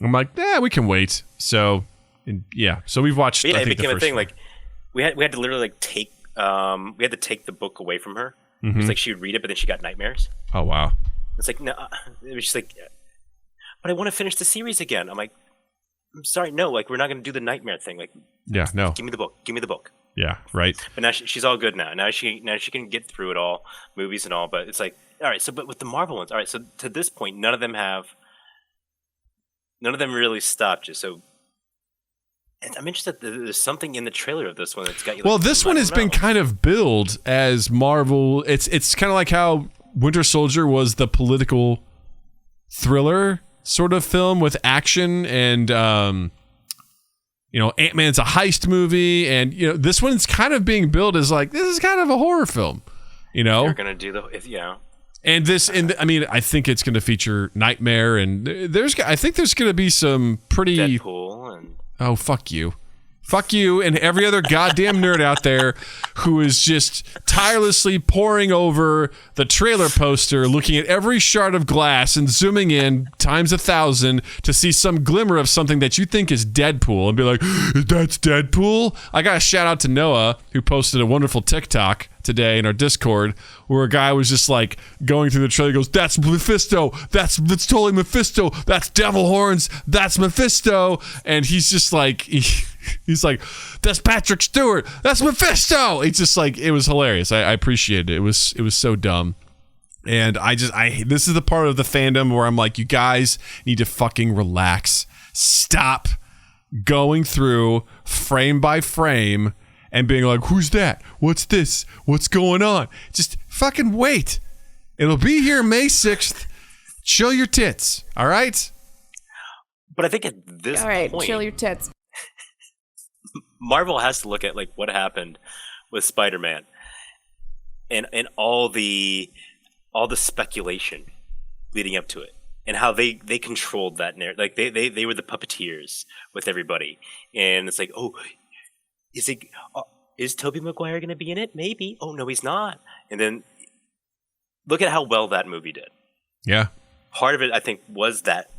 like, we can wait. So, so we've watched. But I think it became the a thing. 4. Like we had to literally like take the book away from her. It was like she would read it, but then she got nightmares. Oh wow! It's like no, it was just like, but I want to finish the series again. I'm like, I'm sorry, no, like we're not going to do the nightmare thing. Like, no, give me the book. Yeah, right. But now she's all good now. Now she can get through it all, movies and all. But it's like, all right. So, but with the Marvel ones, all right. So to this point, none of them really stopped you. So I'm interested. There's something in the trailer of this one that's got you. Well, this one has been kind of billed as Marvel. It's kind of like how Winter Soldier was the political thriller sort of film with action, and Ant-Man's a heist movie, and this one's kind of being billed as like, this is kind of a horror film. They're gonna do And I think it's going to feature Nightmare, and I think there's going to be some pretty Deadpool and oh, fuck you. Fuck you and every other goddamn nerd out there who is just tirelessly poring over the trailer poster, looking at every shard of glass and zooming in times 1,000 to see some glimmer of something that you think is Deadpool and be like, that's Deadpool? I got a shout out to Noah, who posted a wonderful TikTok today in our Discord where a guy was just like going through the trailer, goes, that's Mephisto, that's totally Mephisto, that's devil horns, that's Mephisto, and he's just like he's like, that's Patrick Stewart, that's Mephisto. It's just like, it was hilarious. I appreciate it. It was so dumb. And this is the part of the fandom where I'm like, you guys need to fucking relax. Stop going through frame by frame and being like, who's that? What's this? What's going on? Just fucking wait. It'll be here May 6th. Chill your tits. All right? But I think at this All right, point, chill your tits. Marvel has to look at like what happened with Spider-Man and all the speculation leading up to it, and how they controlled that narrative. Like they were the puppeteers with everybody, and it's like, oh, is Tobey Maguire going to be in it? Maybe. Oh no, he's not. And then look at how well that movie did. Yeah. Part of it, I think, was that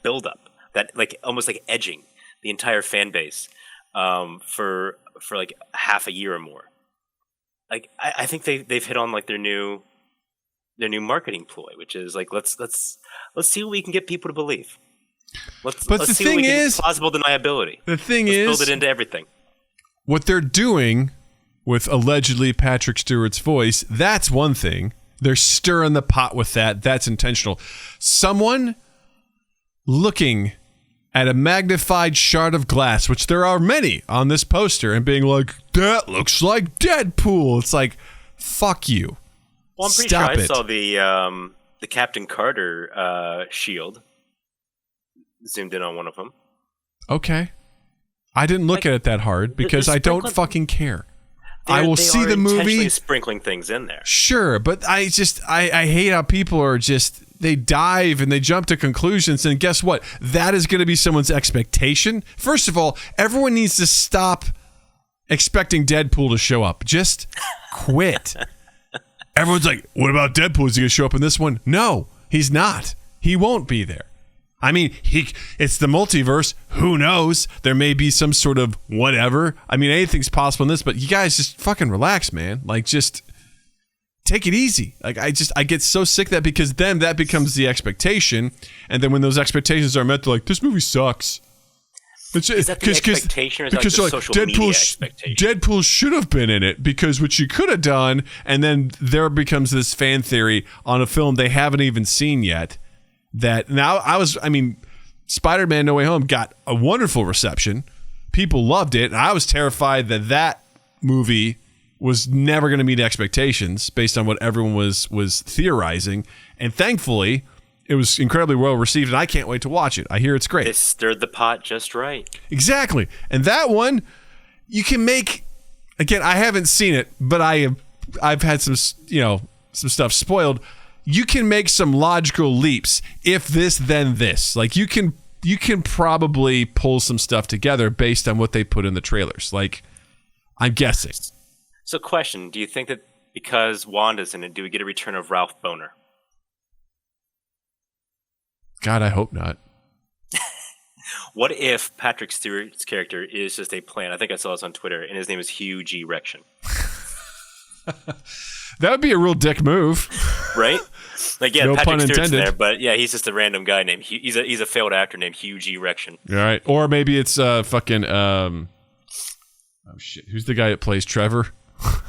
build up, that like almost like edging the entire fan base for like half a year or more. Like I think they've hit on like their new marketing ploy, which is like let's see what we can get people to believe. Let's see what we can get plausible deniability. The thing let's is, build it into everything. What they're doing with allegedly Patrick Stewart's voice, that's one thing. They're stirring the pot with that. That's intentional. Someone looking at a magnified shard of glass, which there are many on this poster, and being like, that looks like Deadpool. It's like, fuck you. Well, I'm pretty Stop sure I it. saw the Captain Carter shield zoomed in on one of them. Okay. I didn't look at it that hard because I don't fucking care. I will see the movie. Intentionally sprinkling things in there. Sure, but I hate how people are just, they dive and they jump to conclusions, and guess what? That is going to be someone's expectation. First of all, everyone needs to stop expecting Deadpool to show up. Just quit. Everyone's like, what about Deadpool? Is he going to show up in this one? No, he's not. He won't be there. I mean, it's the multiverse. Who knows? There may be some sort of whatever. I mean, anything's possible in this, but you guys just fucking relax, man. Like, just take it easy. Like, I get so sick of that, because then that becomes the expectation. And then when those expectations are met, they're like, this movie sucks. Is that the expectation, or is that like the social media expectation? Deadpool should have been in it because what you could have done, and then there becomes this fan theory on a film they haven't even seen yet. That now Spider-Man No Way Home got a wonderful reception. People loved it. And I was terrified that movie was never going to meet expectations based on what everyone was theorizing. And thankfully, it was incredibly well received, and I can't wait to watch it. I hear it's great. It stirred the pot just right. Exactly. And that one, you can make, again, I haven't seen it, but I've had some stuff spoiled. You can make some logical leaps. If this, then this. Like, you can probably pull some stuff together based on what they put in the trailers. Like, I'm guessing. So, question: do you think that because Wanda's in it, do we get a return of Ralph Boner? God, I hope not. What if Patrick Stewart's character is just a plant? I think I saw this on Twitter, and his name is Huge Erection. That would be a real dick move, right? Like, yeah, no Patrick pun Stewart's intended. there, but yeah, he's just a random guy named he's a failed actor named Huge Erection. All right, or maybe it's fucking oh shit, who's the guy that plays Trevor?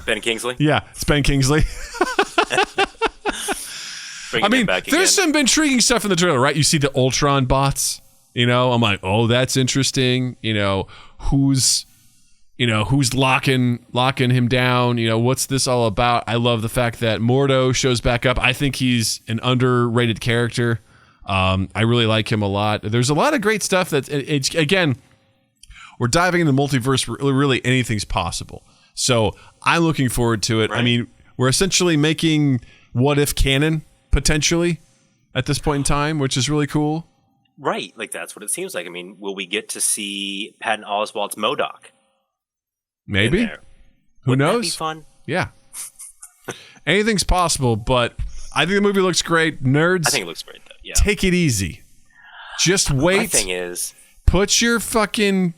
Ben Kingsley. Yeah, it's Ben Kingsley. I mean, there's some intriguing stuff in the trailer, right? You see the Ultron bots. I'm like, oh, that's interesting. Who's locking him down? What's this all about? I love the fact that Mordo shows back up. I think he's an underrated character. I really like him a lot. There's a lot of great stuff that, again, we're diving into the multiverse. Really, anything's possible. So I'm looking forward to it. Right. I mean, we're essentially making what if canon, potentially, at this point in time, which is really cool. Right. Like, that's what it seems like. I mean, will we get to see Patton Oswalt's MODOK? Maybe. Who knows? That be fun? Yeah. Anything's possible, but I think the movie looks great. Nerds, I think it looks great, though. Yeah. Take it easy. Just wait. My thing is, put your fucking,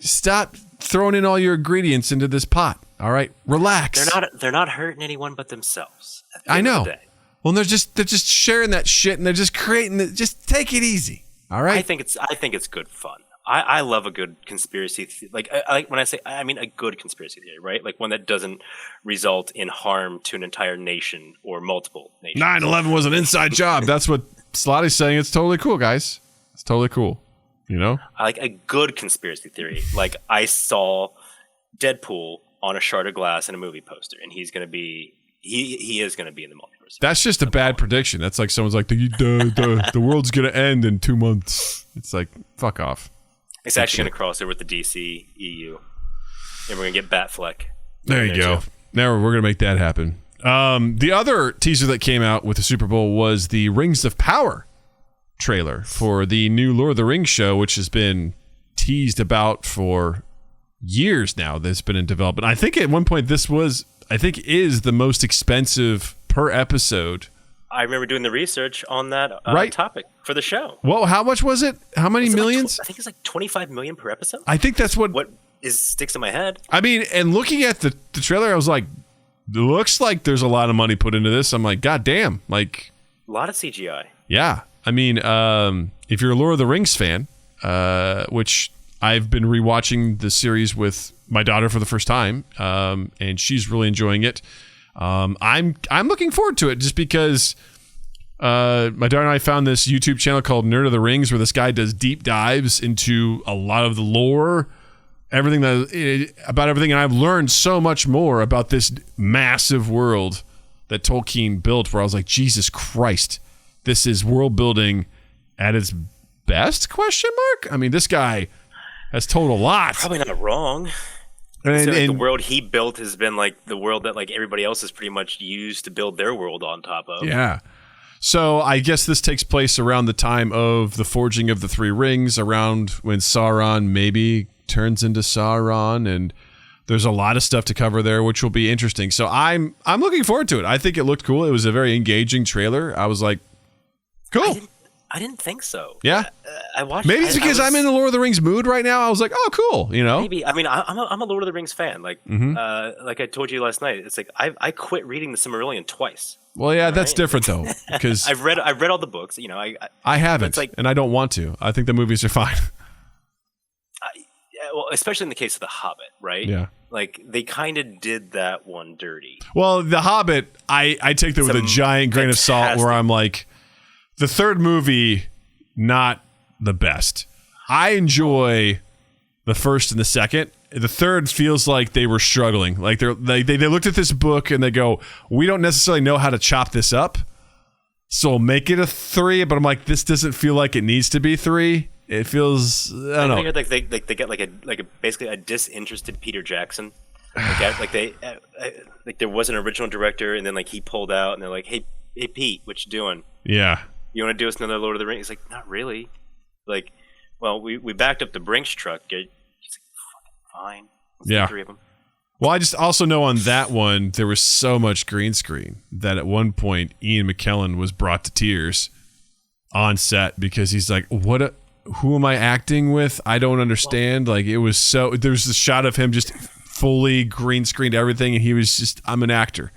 stop throwing in all your ingredients into this pot. All right? Relax. They're not hurting anyone but themselves. I know. Well, they're just sharing that shit, and they're just creating it. Just take it easy. All right? I think it's good fun. I love a good conspiracy. Like when I say, I mean a good conspiracy theory, right? Like one that doesn't result in harm to an entire nation or multiple nations. 9/11 was an inside job. That's what Slotty's saying. It's totally cool, guys. It's totally cool. You know? I like a good conspiracy theory. Like I saw Deadpool on a shard of glass in a movie poster, and he's going to be he is going to be in the multiverse. That's just a bad prediction. That's like someone's like the world's going to end in 2 months. It's like fuck off. It's actually going to cross over with the DC EU, and we're going to get Batfleck. There you go. Now we're going to make that happen. The other teaser that came out with the Super Bowl was the Rings of Power trailer for the new Lord of the Rings show, which has been teased about for years now. That's been in development. I think at one point this was, is the most expensive per episode. I remember doing the research on that topic for the show. Well, how much was it? How many millions? I think it's like 25 million per episode. I think that's what sticks in my head. I mean, and looking at the trailer, I was like, it looks like there's a lot of money put into this. I'm like, God damn. Like, a lot of CGI. Yeah. I mean, if you're a Lord of the Rings fan, which I've been rewatching the series with my daughter for the first time, and she's really enjoying it. I'm looking forward to it just because my daughter and I found this YouTube channel called Nerd of the Rings, where this guy does deep dives into a lot of the lore, about everything, and I've learned so much more about this massive world that Tolkien built, where I was like, Jesus Christ, this is world building at its best? ? I mean, this guy has told a lot. Probably not wrong. And the world he built has been like the world that like everybody else has pretty much used to build their world on top of. Yeah. So I guess this takes place around the time of the forging of the Three Rings, around when Sauron maybe turns into Sauron, and there's a lot of stuff to cover there, which will be interesting. So I'm looking forward to it. I think it looked cool. It was a very engaging trailer. I was like, cool. I didn't think so. Yeah, I watched. Maybe it's because I'm in the Lord of the Rings mood right now. I was like, oh, cool. You know, maybe. I mean, I'm a Lord of the Rings fan. Like, like I told you last night, it's like I quit reading the Silmarillion twice. Well, yeah, that's different though, because I've read all the books. You know, I haven't, and I don't want to. I think the movies are fine. Well, especially in the case of The Hobbit, right? Yeah. Like, they kind of did that one dirty. Well, The Hobbit, I take that with a giant grain of salt, where I'm like, the third movie, not the best. I enjoy the first and the second. The third feels like they were struggling. Like they looked at this book and they go, we don't necessarily know how to chop this up, so make it a 3. But I'm like, this doesn't feel like it needs to be 3. It feels, I don't know. Like they get like a basically a disinterested Peter Jackson. Like there was an original director, and then like he pulled out, and they're like, hey Pete, what you doing? Yeah. You want to do us another Lord of the Rings? He's like, not really. Like, well, we backed up the Brinks truck. He's like, fine. Let's do 3 of them. Well, I just also know on that one, there was so much green screen that at one point, Ian McKellen was brought to tears on set because he's like, who am I acting with? I don't understand. Like, it was so, there's a shot of him just fully green screened everything, and he was just, I'm an actor.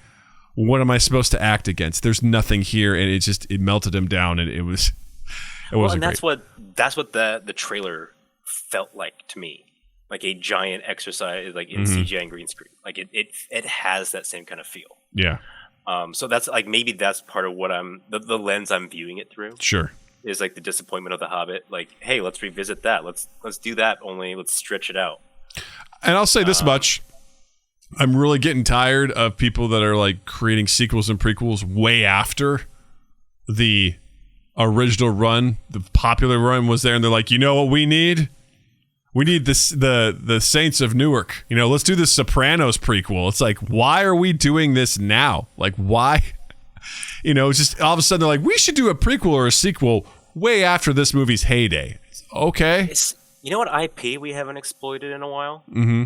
What am I supposed to act against? There's nothing here, and it melted him down, and it wasn't great. That's what the trailer felt like to me, like a giant exercise, like in CGI and green screen. Like it has that same kind of feel. Yeah. So that's like, maybe that's part of what the lens I'm viewing it through. Sure. Is like the disappointment of The Hobbit. Like, hey, let's revisit that. Let's do that. Only let's stretch it out. And I'll say this much. I'm really getting tired of people that are like creating sequels and prequels way after the original run, the popular run was there, and they're like, you know what we need? We need this the Saints of Newark. You know, let's do the Sopranos prequel. It's like, why are we doing this now? Like, why? You know, just all of a sudden they're like, we should do a prequel or a sequel way after this movie's heyday. Okay. You know what IP we haven't exploited in a while? Mm-hmm.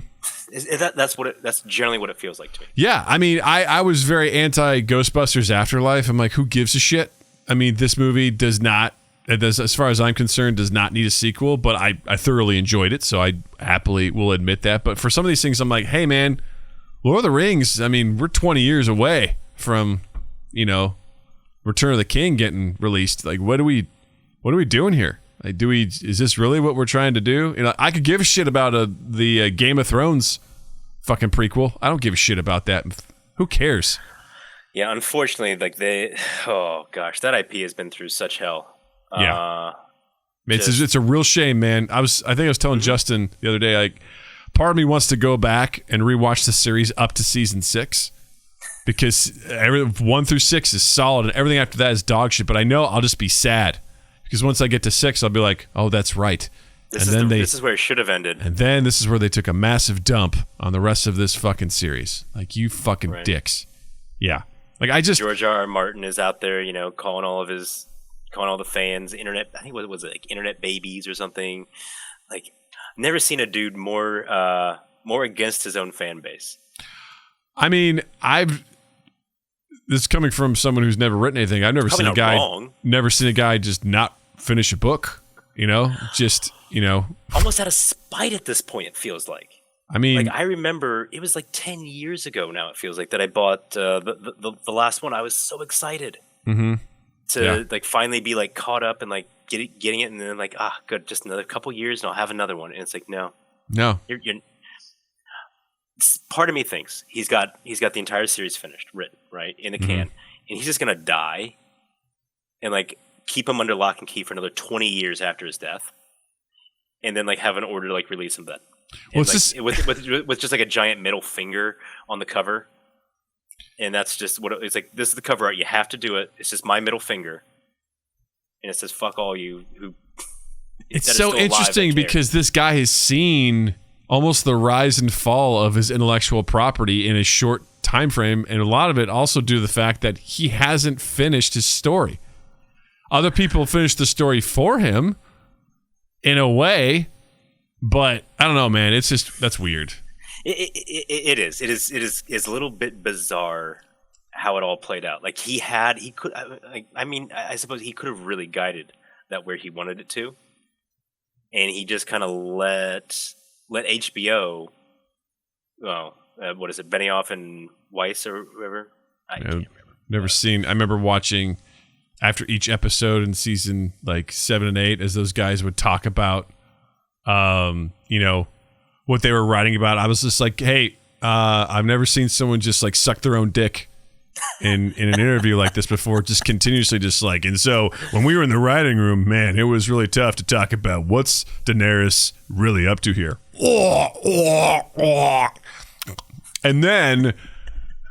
That's generally what it feels like to me. Yeah, I mean, I was very anti Ghostbusters Afterlife. I'm like, who gives a shit? I mean, this movie does not, as far as I'm concerned, does not need a sequel, but I thoroughly enjoyed it, so I happily will admit that. But for some of these things, I'm like, hey man, Lord of the Rings, I mean, we're 20 years away from, you know, Return of the King getting released. Like, what are we doing here? Like, is this really what we're trying to do? You know, I could give a shit about the Game of Thrones fucking prequel. I don't give a shit about that. Who cares? Yeah, unfortunately, like oh gosh, that IP has been through such hell. Yeah. It's a real shame, man. I think I was telling Justin the other day, like, part of me wants to go back and rewatch the series up to season 6 because 1 through 6 is solid and everything after that is dog shit. But I know I'll just be sad because once I get to 6, I'll be like, oh, that's right. This is where it should have ended. And then this is where they took a massive dump on the rest of this fucking series. Like, you fucking dicks. Yeah. Like, George R. R. Martin is out there, you know, calling all the fans internet. I think what was it, like internet babies or something. Like, never seen a dude more against his own fan base. I mean, this is coming from someone who's never written anything. I've never seen a guy just not finish a book. You know, almost out of spite at this point. It feels like. I mean, like, I remember it was like 10 years ago now. It feels like that I bought the last one. I was so excited. Mm-hmm. To like finally be like caught up and like getting it, and then like good, just another couple years and I'll have another one. And it's like no. You're part of me thinks he's got the entire series finished, written, right, in the can, and he's just gonna die, and like keep him under lock and key for another 20 years after his death, and then like have an order to like release him then. Well, with just like a giant middle finger on the cover. And that's just what it's like. This is the cover art. You have to do it. It's just my middle finger, and it says "fuck all you." Who? It's so interesting because this guy has seen almost the rise and fall of his intellectual property in a short time frame, and a lot of it also due to the fact that he hasn't finished his story. Other people finished the story for him, in a way, but I don't know, man. That's weird. It is a little bit bizarre how it all played out. Like I suppose he could have really guided that where he wanted it to, and he just kind of let HBO. Well, what is it, Benioff and Weiss or whoever? I can't remember. I remember watching after each episode in season like 7 and 8 as those guys would talk about, what they were writing about. I was just like, hey, I've never seen someone just like suck their own dick in an interview like this before, just continuously just like, and so when we were in the writing room, man, it was really tough to talk about what's Daenerys really up to here. And then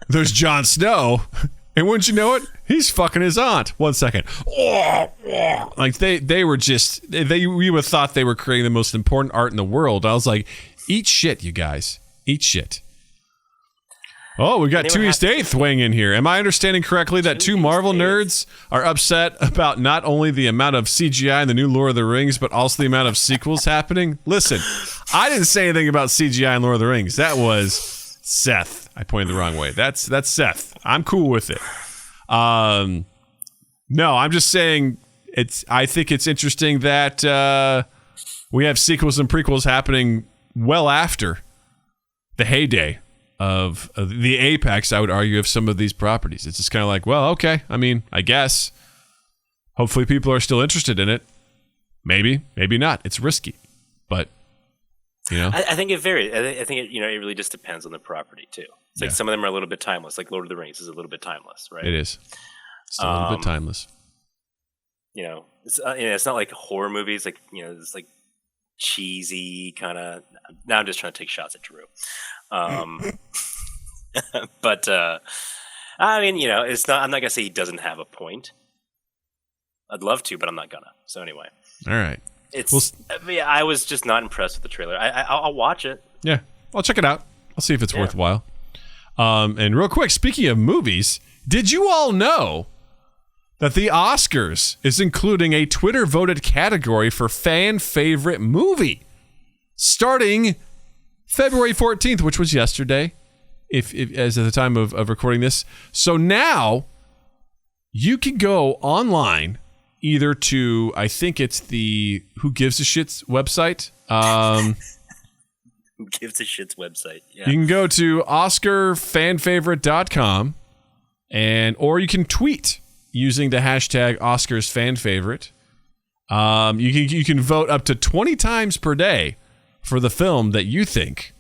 there's Jon Snow, and wouldn't you know it, he's fucking his aunt. 1 second. Like they were just, we would have thought they were creating the most important art in the world. I was like, eat shit, you guys. Eat shit. Oh, we got 2 East 8th weighing in here. Am I understanding correctly that 2 Marvel nerds are upset about not only the amount of CGI in the new Lord of the Rings, but also the amount of sequels happening? Listen, I didn't say anything about CGI in Lord of the Rings. That was Seth. I pointed the wrong way. That's Seth. I'm cool with it. No, I'm just saying I think it's interesting that we have sequels and prequels happening well after the heyday of the apex, I would argue, of some of these properties. It's just kind of like, well, okay. I mean, I guess. Hopefully people are still interested in it. Maybe not. It's risky. But, I think it varies. I think it really just depends on the property, too. It's like some of them are a little bit timeless. Like Lord of the Rings is a little bit timeless, right? It is. It's a little bit timeless. It's not like horror movies. Like, it's like cheesy kind of. Now I'm just trying to take shots at Drew. But I mean, it's not. I'm not gonna say he doesn't have a point. I'd love to, but I'm not gonna. So anyway, all right. I was just not impressed with the trailer. I'll watch it. Yeah, I'll check it out. I'll see if it's worthwhile. And real quick, speaking of movies, did you all know that the Oscars is including a Twitter-voted category for fan favorite movie starting February 14th, which was yesterday, if as at the time of recording this. So now you can go online either to, I think it's the Who Gives a Shit's website. Who Gives a Shit's website. Yeah. You can go to OscarFanFavorite.com or you can tweet using the hashtag OscarsFanFavorite. You can vote up to 20 times per day for the film that you think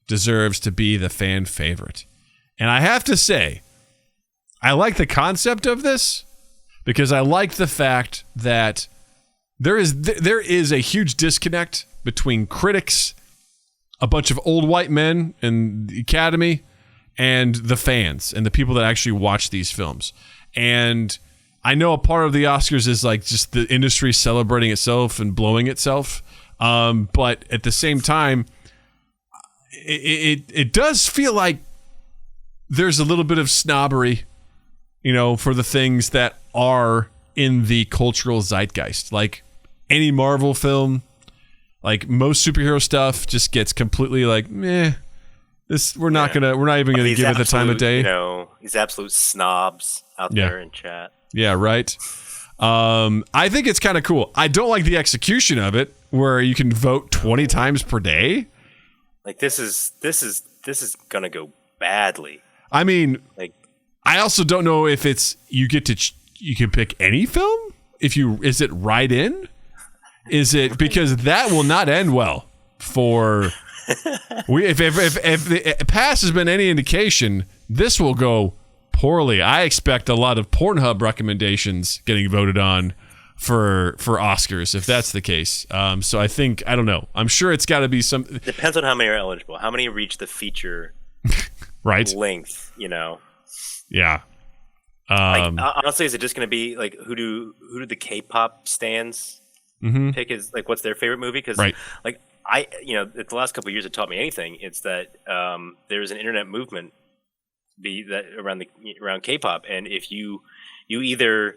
deserves to be the fan favorite. And I have to say, I like the concept of this because I like the fact that there is a huge disconnect between critics, a bunch of old white men in the Academy, and the fans and the people that actually watch these films. And I know a part of the Oscars is like just the industry celebrating itself and blowing itself. But at the same time, it does feel like there's a little bit of snobbery, for the things that are in the cultural zeitgeist. Like any Marvel film, like most superhero stuff just gets completely like, meh. We're not even gonna give it the time of day. These absolute snobs out there in chat. Yeah, right. I think it's kind of cool. I don't like the execution of it, where you can vote 20 times per day. Like this is gonna go badly. I mean, like, I also don't know if it's you can pick any film. Is it right in? Is it because that will not end well for. If the past has been any indication, this will go poorly. I expect a lot of Pornhub recommendations getting voted on for Oscars if that's the case. So I don't know. I'm sure it's got to be some. Depends on how many are eligible. How many reach the feature right length? Yeah. Honestly, is it just going to be like who do the K-pop stans pick? Is like what's their favorite movie? Because like. The last couple of years have taught me anything. It's that there's an internet movement around K-pop, and if you either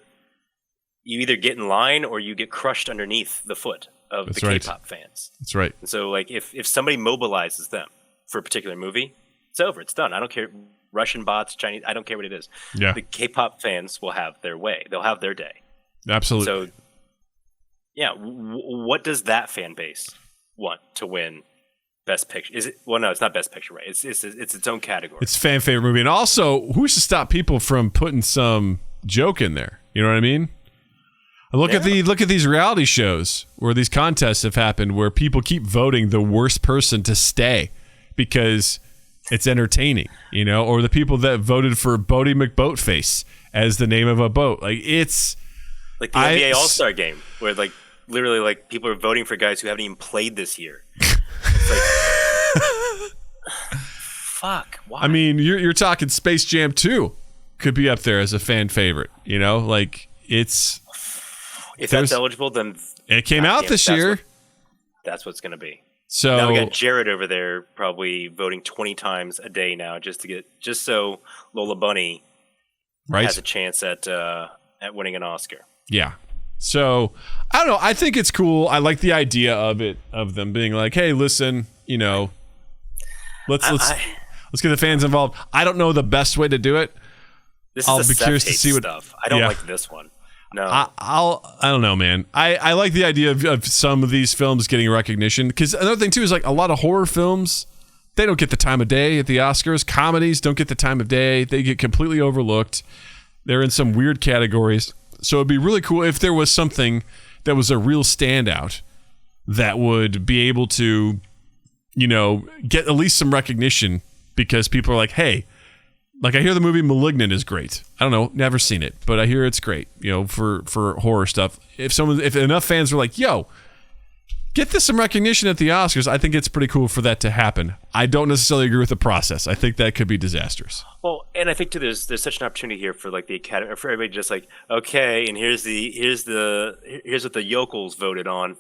get in line or you get crushed underneath the foot of the K-pop fans. That's right. And so, like, if somebody mobilizes them for a particular movie, it's over. It's done. I don't care. Russian bots, Chinese. I don't care what it is. Yeah. The K-pop fans will have their way. They'll have their day. Absolutely. So, yeah. What does that fan base want to win Best Picture? Is it? Well, no, it's not Best Picture, right? It's its own category. It's fan favorite movie, and also who's to stop people from putting some joke in there? You know what I mean? Look at these reality shows where these contests have happened, where people keep voting the worst person to stay because it's entertaining, or the people that voted for Bodie McBoatface as the name of a boat. Like it's like the NBA All-Star game where like. Literally, like, people are voting for guys who haven't even played this year. It's like, fuck, why? I mean, you're talking Space Jam 2 could be up there as a fan favorite, like, it's... If that's eligible, then... It came out this year. That's what's going to be. So now we got Jared over there probably voting 20 times a day now just so Lola Bunny has a chance at winning an Oscar. Yeah. So, I don't know. I think it's cool. I like the idea of them being like, hey, listen, let's get the fans involved. I don't know the best way to do it. I'll be curious to see what stuff. I don't like this one. No. I don't know, man. I like the idea of some of these films getting recognition, because another thing too is like a lot of horror films, they don't get the time of day at the Oscars. Comedies don't get the time of day. They get completely overlooked. They're in some weird categories. So it'd be really cool if there was something that was a real standout that would be able to, get at least some recognition, because people are like, hey, like I hear the movie Malignant is great. I don't know, never seen it, but I hear it's great, for horror stuff. If enough fans are like, yo, get this some recognition at the Oscars, I think it's pretty cool for that to happen. I don't necessarily agree with the process. I think that could be disastrous. Well, and I think too, there's such an opportunity here for like the Academy, for everybody just like, okay, and here's what the yokels voted on.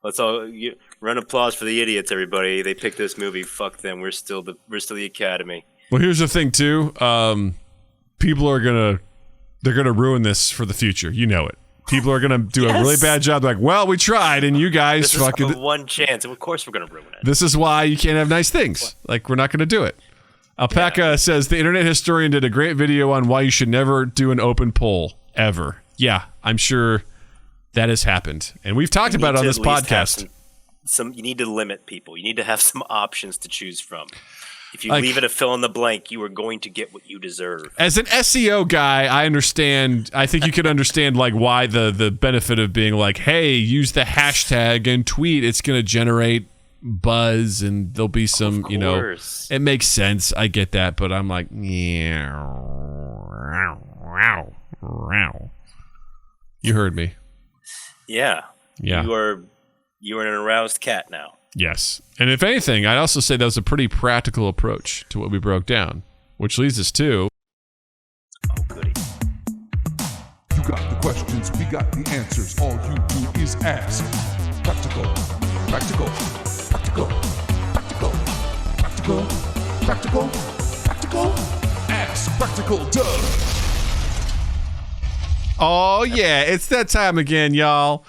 Let's all run applause for the idiots, everybody. They picked this movie. Fuck them. We're still the Academy. Well, here's the thing too. People are gonna ruin this for the future. You know it. People are gonna do a really bad job. They're like, well, we tried, and you guys this fucking is one chance, and of course we're gonna ruin it. This is why you can't have nice things. Like, we're not gonna do it. Alpaca says the internet historian did a great video on why you should never do an open poll ever. Yeah, I'm sure that has happened, and we've talked about it on this podcast. You need to limit people. You need to have some options to choose from. If you leave it a fill in the blank, you are going to get what you deserve. As an SEO guy, I understand. I think you could understand like why the benefit of being like, hey, use the hashtag and tweet. It's going to generate buzz and there'll be some, it makes sense. I get that, but I'm like, yeah. You heard me. Yeah. Yeah. You are an aroused cat now. Yes. And if anything, I'd also say that was a pretty practical approach to what we broke down, which leads us to... Oh, goody. You got the questions, we got the answers. All you do is ask. Practical, practical, practical, practical, practical, practical, practical. Ask Practical Doug. Oh, yeah. It's that time again, y'all.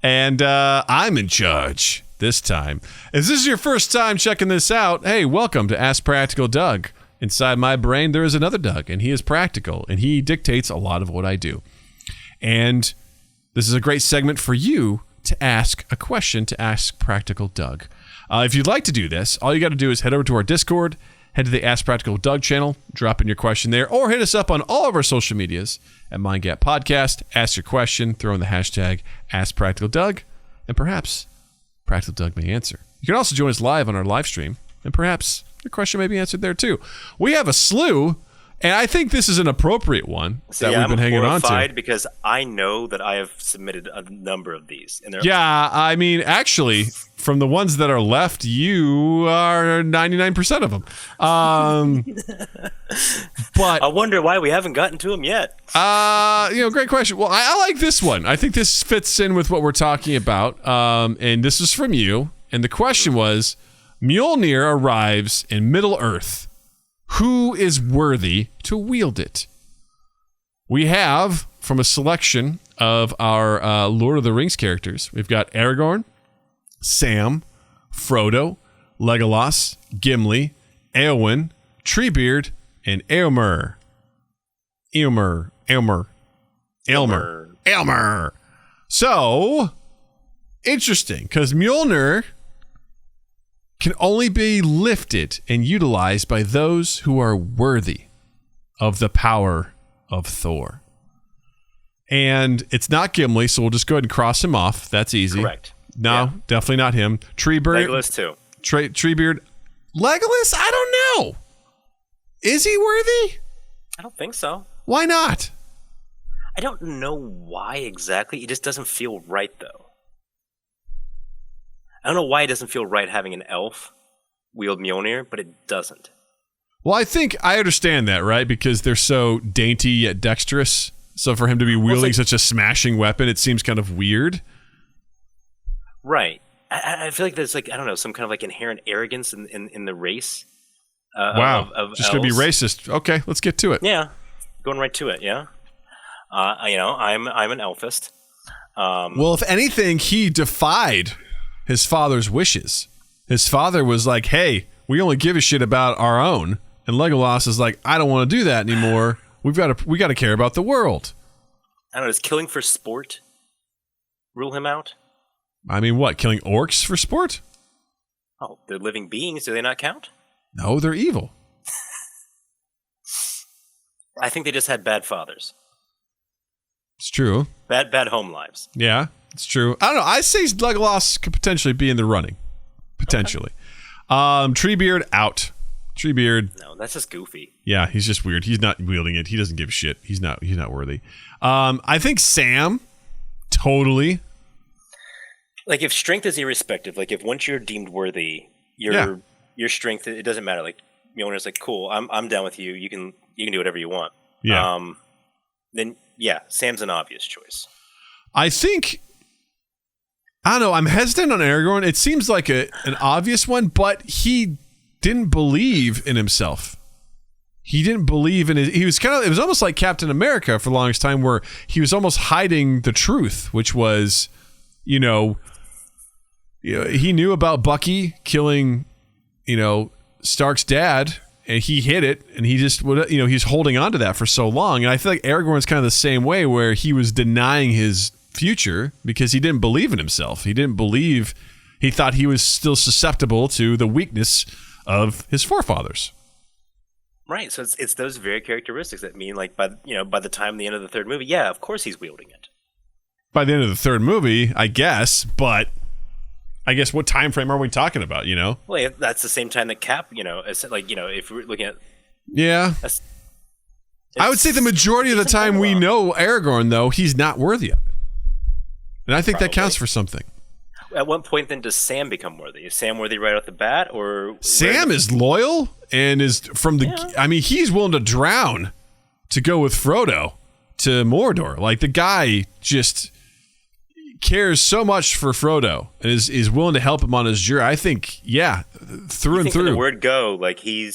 And I'm in charge this time. If this is your first time checking this out, hey, welcome to Ask Practical Doug. Inside my brain, there is another Doug, and he is practical, and he dictates a lot of what I do. And this is a great segment for you to ask a question to Ask Practical Doug. If you'd like to do this, all you got to do is head over to our Discord, head to the Ask Practical Doug channel, drop in your question there, or hit us up on all of our social medias at MindGap Podcast. Ask your question, throw in the hashtag Ask Practical Doug, and perhaps Practical Doug may answer. You can also join us live on our live stream, and perhaps your question may be answered there too. We have a slew, and I think this is an appropriate one that we've been hanging on to. Because I know that I have submitted a number of these. And yeah, I mean, actually, from the ones that are left, you are 99% of them. But I wonder why we haven't gotten to them yet. Great question. Well, I like this one. I think this fits in with what we're talking about. And this is from you. And the question was, Mjolnir arrives in Middle-earth. Who is worthy to wield it? We have, from a selection of our Lord of the Rings characters, we've got Aragorn, Sam, Frodo, Legolas, Gimli, Eowyn, Treebeard, and Éomer. So, interesting, because Mjolnir can only be lifted and utilized by those who are worthy of the power of Thor. And it's not Gimli, so we'll just go ahead and cross him off. That's easy. Correct. No, definitely not him. Treebeard. Legolas too. Treebeard. Legolas? I don't know. Is he worthy? I don't think so. Why not? I don't know why exactly. It just doesn't feel right, though. I don't know why it doesn't feel right having an elf wield Mjolnir, but it doesn't. Well, I think I understand that, right? Because they're so dainty yet dexterous. So for him to be wielding such a smashing weapon, it seems kind of weird. Right. I feel like there's some kind of inherent arrogance in the race. Wow. Of just going to be racist. Okay, let's get to it. Yeah. Going right to it, yeah. I'm an elfist. Well, if anything, he defied his father's wishes. His father was like, hey, we only give a shit about our own. And Legolas is like, I don't want to do that anymore. We got to care about the world. I don't know, does killing for sport rule him out? I mean, what? Killing orcs for sport? Oh, they're living beings. Do they not count? No, they're evil. I think they just had bad fathers. It's true. Bad home lives. Yeah, it's true. I don't know. I say Legolas could potentially be in the running. Potentially. Okay. Treebeard out. Treebeard. No, that's just goofy. Yeah, he's just weird. He's not wielding it. He doesn't give a shit. He's not worthy. I think Sam, totally. Like, if strength is irrespective, like if once you're deemed worthy, your strength, it doesn't matter. Like Mjolnir's like, cool, I'm down with you. You can do whatever you want. Yeah. Then yeah, Sam's an obvious choice. I think, I don't know, I'm hesitant on Aragorn. It seems like an obvious one, but he didn't believe in himself. He didn't believe in it. He was it was almost like Captain America for the longest time, where he was almost hiding the truth, which was, he knew about Bucky killing, Stark's dad, and he hid it, and he just, he's holding on to that for so long. And I feel like Aragorn's kind of the same way, where he was denying his future because he didn't believe in himself. He didn't believe, he thought he was still susceptible to the weakness of his forefathers. Right. So it's those very characteristics that mean, like, by the time the end of the third movie, yeah, of course he's wielding it. By the end of the third movie, I guess, but I guess what time frame are we talking about, Well, yeah, that's the same time that Cap, it's like, if we're looking at... Yeah. I would say the majority of the time we know Aragorn, though, he's not worthy of it. And I think that counts for something. At what point, then, does Sam become worthy? Is Sam worthy right off the bat? Or Sam is loyal and is from the... Yeah. I mean, he's willing to drown to go with Frodo to Mordor. Like, the guy just cares so much for Frodo and is willing to help him on his journey. I think, yeah, through and through. The word go, like, he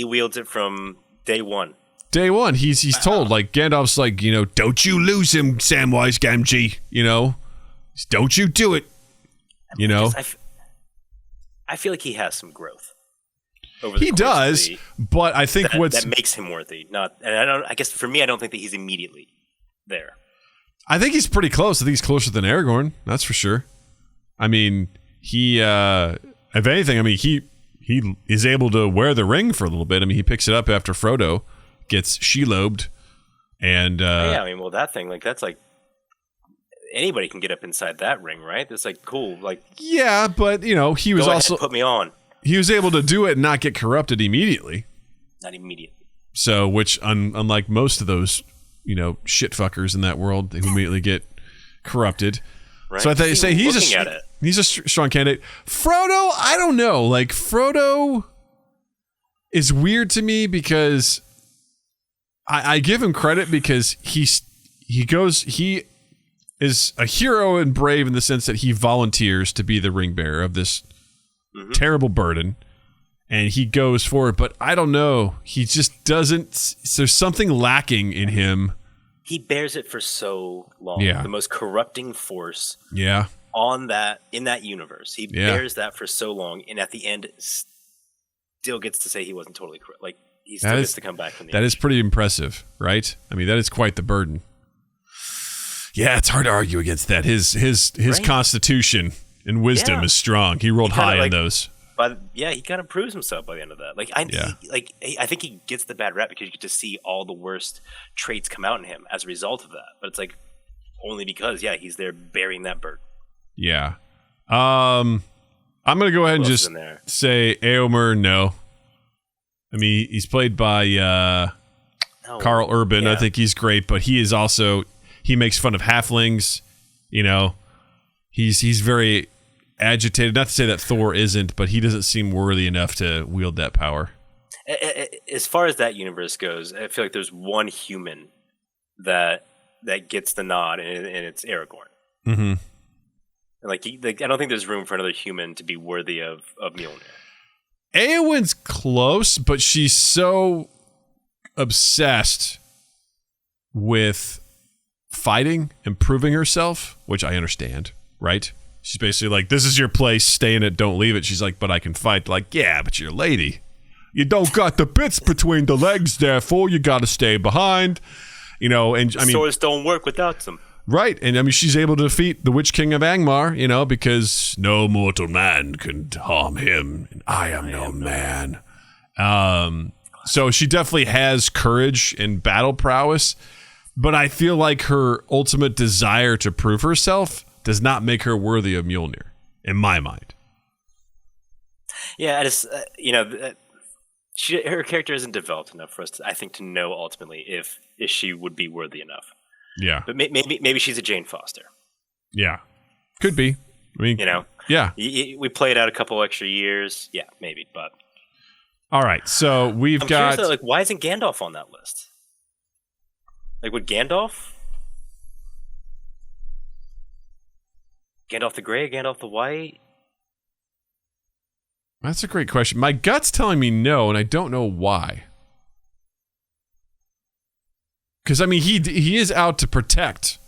wields it from day one. Day one, he's told, like, Gandalf's like, don't you lose him, Samwise Gamgee, don't you do it, I feel like he has some growth. He does, but I think that makes him worthy. I guess for me, I don't think that he's immediately there. I think he's pretty close. I think he's closer than Aragorn. That's for sure. I mean, he, if anything, I mean, he is able to wear the ring for a little bit. I mean, he picks it up after Frodo gets she-lobed, and yeah, I mean, well, that thing, like, that's like anybody can get up inside that ring, right? That's like cool, like, yeah, but he was also put me on. He was able to do it and not get corrupted immediately. Not immediately. So, which unlike most of those shit fuckers in that world who immediately get corrupted. Right. So I thought you say he's a strong candidate. Frodo, I don't know. Like, Frodo is weird to me because I give him credit because he is a hero and brave in the sense that he volunteers to be the ring bearer of this terrible burden, and he goes for it. But I don't know. He just doesn't. There's something lacking in him. He bears it for so long. Yeah. The most corrupting force. Yeah. In that universe, he bears that for so long, and at the end, still gets to say he wasn't totally correct. Like, he still gets to come back from the That is pretty impressive, right? I mean, that is quite the burden. Yeah, it's hard to argue against that. His right? Constitution and wisdom is strong. He rolled high on those. But yeah, he kind of proves himself by the end of that. Like, I think he gets the bad rap because you get to see all the worst traits come out in him as a result of that. But it's like only because he's there bearing that burden. Yeah. I'm gonna go ahead and just say Éomer. No. I mean, he's played by Carl Urban. I think he's great, but he is also, he makes fun of halflings. He's very agitated. Not to say that Thor isn't, but he doesn't seem worthy enough to wield that power. As far as that universe goes, I feel like there's one human that gets the nod, and it's Aragorn. Mm-hmm. Like, I don't think there's room for another human to be worthy of Mjolnir. Éowyn's close, but she's so obsessed with fighting and proving herself, which I understand, right? She's basically like, this is your place, stay in it, don't leave it. She's like, but I can fight. Like, yeah, but you're a lady. You don't got the bits between the legs, therefore you gotta stay behind. And I mean, swords don't work without them. Right, and I mean, she's able to defeat the Witch King of Angmar, because no mortal man can harm him, and I am no man. So she definitely has courage and battle prowess, but I feel like her ultimate desire to prove herself does not make her worthy of Mjolnir, in my mind. Yeah, I just, her character isn't developed enough for us, I think, to know ultimately if she would be worthy enough. Yeah, but maybe she's a Jane Foster. Yeah, could be. I mean, yeah. We played out a couple extra years. Yeah, maybe. But all right, so I'm got. Curious though, like, why isn't Gandalf on that list? Like, would Gandalf the Grey, Gandalf the White? That's a great question. My gut's telling me no, and I don't know why. Because, I mean, he is out to protect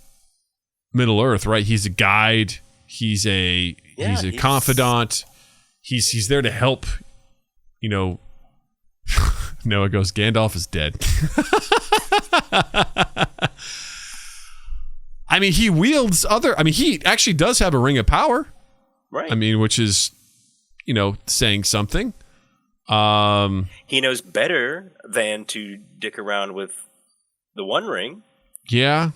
Middle-earth, right? He's a guide. He's a confidant. He's there to help, Noah goes, Gandalf is dead. I mean, he wields he actually does have a ring of power. Right. I mean, which is, saying something. He knows better than to dick around with the One Ring. Yeah.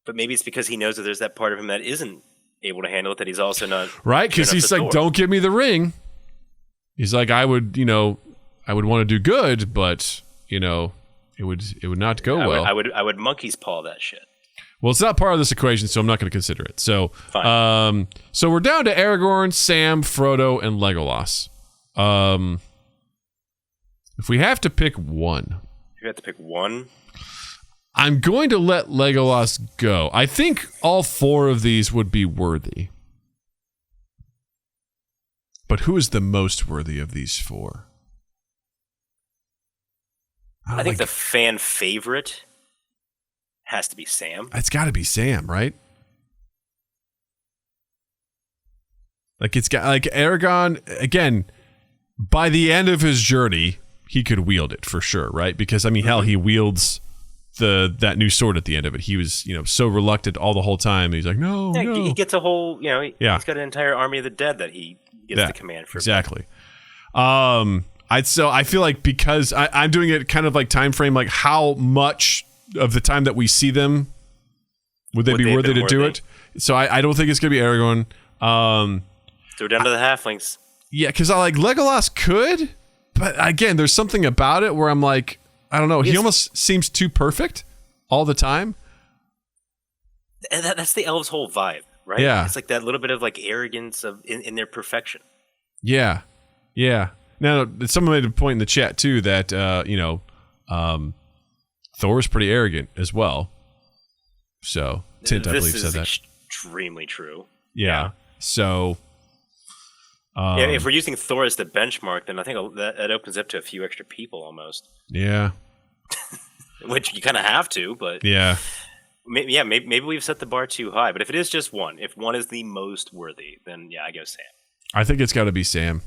But maybe it's because he knows that there's that part of him that isn't able to handle it, that he's also not... Right, because he's like, don't give me the ring. He's like, I would want to do good, but, it would not go well. I would monkey's paw that shit. Well, it's not part of this equation, so I'm not going to consider it. So, fine. So we're down to Aragorn, Sam, Frodo, and Legolas. If we have to pick one... You have to pick one? I'm going to let Legolas go. I think all 4 of these would be worthy. But who is the most worthy of these 4? I think the fan favorite has to be Sam. It's got to be Sam, right? It's got Aragorn again. By the end of his journey, he could wield it for sure, right? Because hell, he wields that new sword at the end of it. He was, so reluctant all the whole time. He's like, no. He gets a whole, he's got an entire army of the dead that he gets the command for. Exactly. I feel like because I'm doing it kind of like time frame, like how much of the time that we see them would they be worthy to do it? So I don't think it's gonna be Aragorn. So we're down to the halflings. Yeah, because I like Legolas could, but again, there's something about it where I'm like, I don't know. He almost seems too perfect all the time. And that's the elves' whole vibe, right? Yeah. It's like that little bit of like arrogance in their perfection. Yeah. Yeah. Now, someone made a point in the chat too that Thor's pretty arrogant as well. So Tint, I believe, said that. This is extremely true. Yeah. So. If we're using Thor as the benchmark, then I think that opens up to a few extra people almost. Yeah. Which you kind of have to, but yeah. Maybe we've set the bar too high. But if it is just one, if one is the most worthy, then I go Sam. I think it's got to be Sam.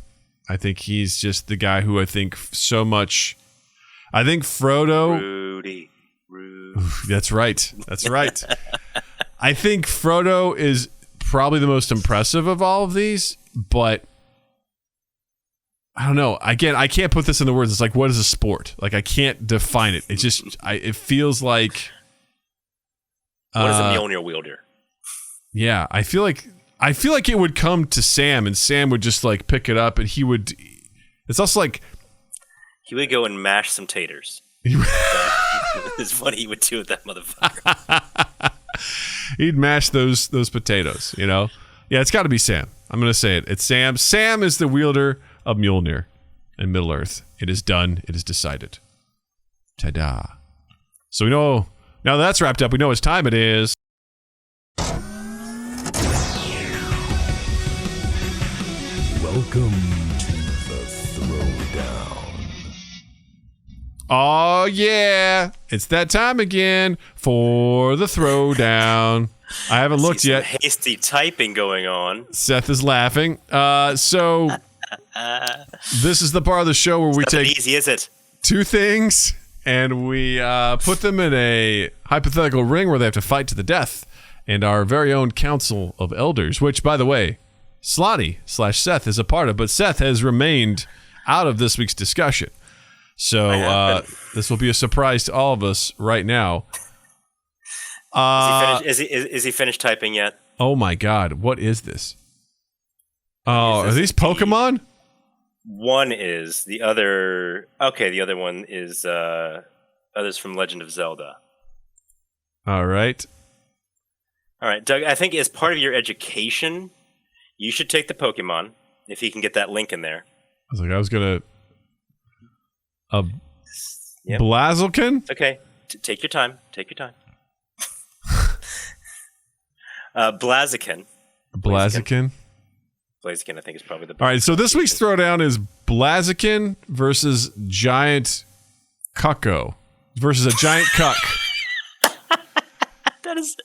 I think he's just the guy who I think so much. I think Frodo. Rudy. That's right. That's right. I think Frodo is probably the most impressive of all of these, but I don't know. Again, I can't put this into words. It's like, what is a sport? Like, I can't define it. It's just, it feels like. What is a Mjolnir wielder? Yeah, I feel like it would come to Sam, and Sam would just like pick it up, and he would. It's also like he would go and mash some taters. Is what he would do with that motherfucker. He'd mash those potatoes, Yeah, it's got to be Sam. I'm gonna say it. It's Sam. Sam is the wielder of Mjolnir and Middle Earth. It is done. It is decided. Ta-da! So we know now that that's wrapped up. We know what time it is. Welcome to the Throwdown. Oh yeah, it's that time again for the Throwdown. I haven't looked yet. Hasty typing going on. Seth is laughing. So this is the part of the show where we take easy, is it? 2 things and we put them in a hypothetical ring where they have to fight to the death. And our very own Council of Elders, which, by the way, Slotty/Seth is a part of, but Seth has remained out of this week's discussion. So this will be a surprise to all of us right now. Is he finished typing yet? Oh my God, what is this? Oh, are these Pokemon? One is. The other one is others from Legend of Zelda. All right, Doug, I think as part of your education, you should take the Pokemon, if you can get that link in there. I was going to... Yep. Blaziken? Okay, take your time. Blaziken. Blaziken, I think, is probably the best. All right, so this week's Throwdown is Blaziken versus Giant Cucco versus a Giant Cuck. That is...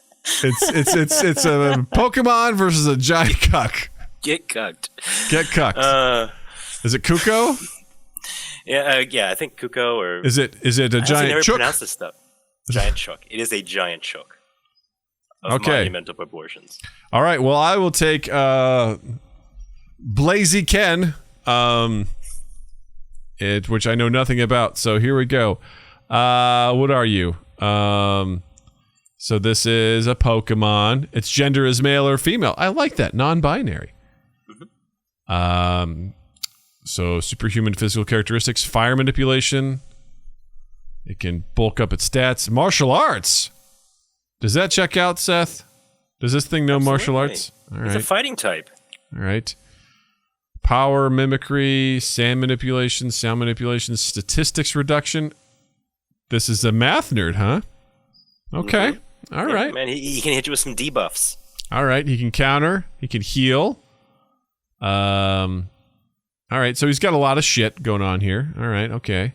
It's a Pokemon versus a Giant Cuck. Get cucked. Get cucked. Is it Cucco? Yeah, I think Cucco or... Is it a Giant never Chook? Pronounce this stuff. Giant Chook. It is a Giant Chook. Of monumental proportions. All right, well, I will take Blaziken which I know nothing about. So here we go. What are you? So this is a Pokemon. Its gender is male or female. I like that. Non-binary. So superhuman physical characteristics, fire manipulation. It can bulk up its stats. Martial arts. Does that check out, Seth? Does this thing know martial arts? All right. It's a fighting type. All right. Power mimicry, sound manipulation, statistics reduction. This is a math nerd, huh? Okay. All right. Man, he can hit you with some debuffs. All right. He can counter. He can heal. All right. So he's got a lot of shit going on here. All right. Okay.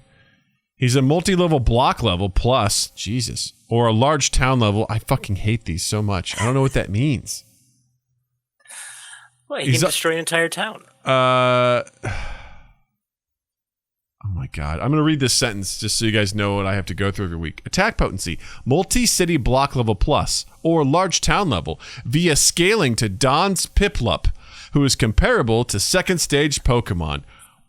He's a multi-level block level plus. Jesus. Or a large town level. I fucking hate these so much. I don't know what that means. Well, he can destroy an entire town. Oh my god. I'm going to read this sentence just so you guys know what I have to go through every week. Attack potency. Multi-city block level plus. Or large town level. Via scaling to Don's Piplup, who is comparable to second stage Pokemon.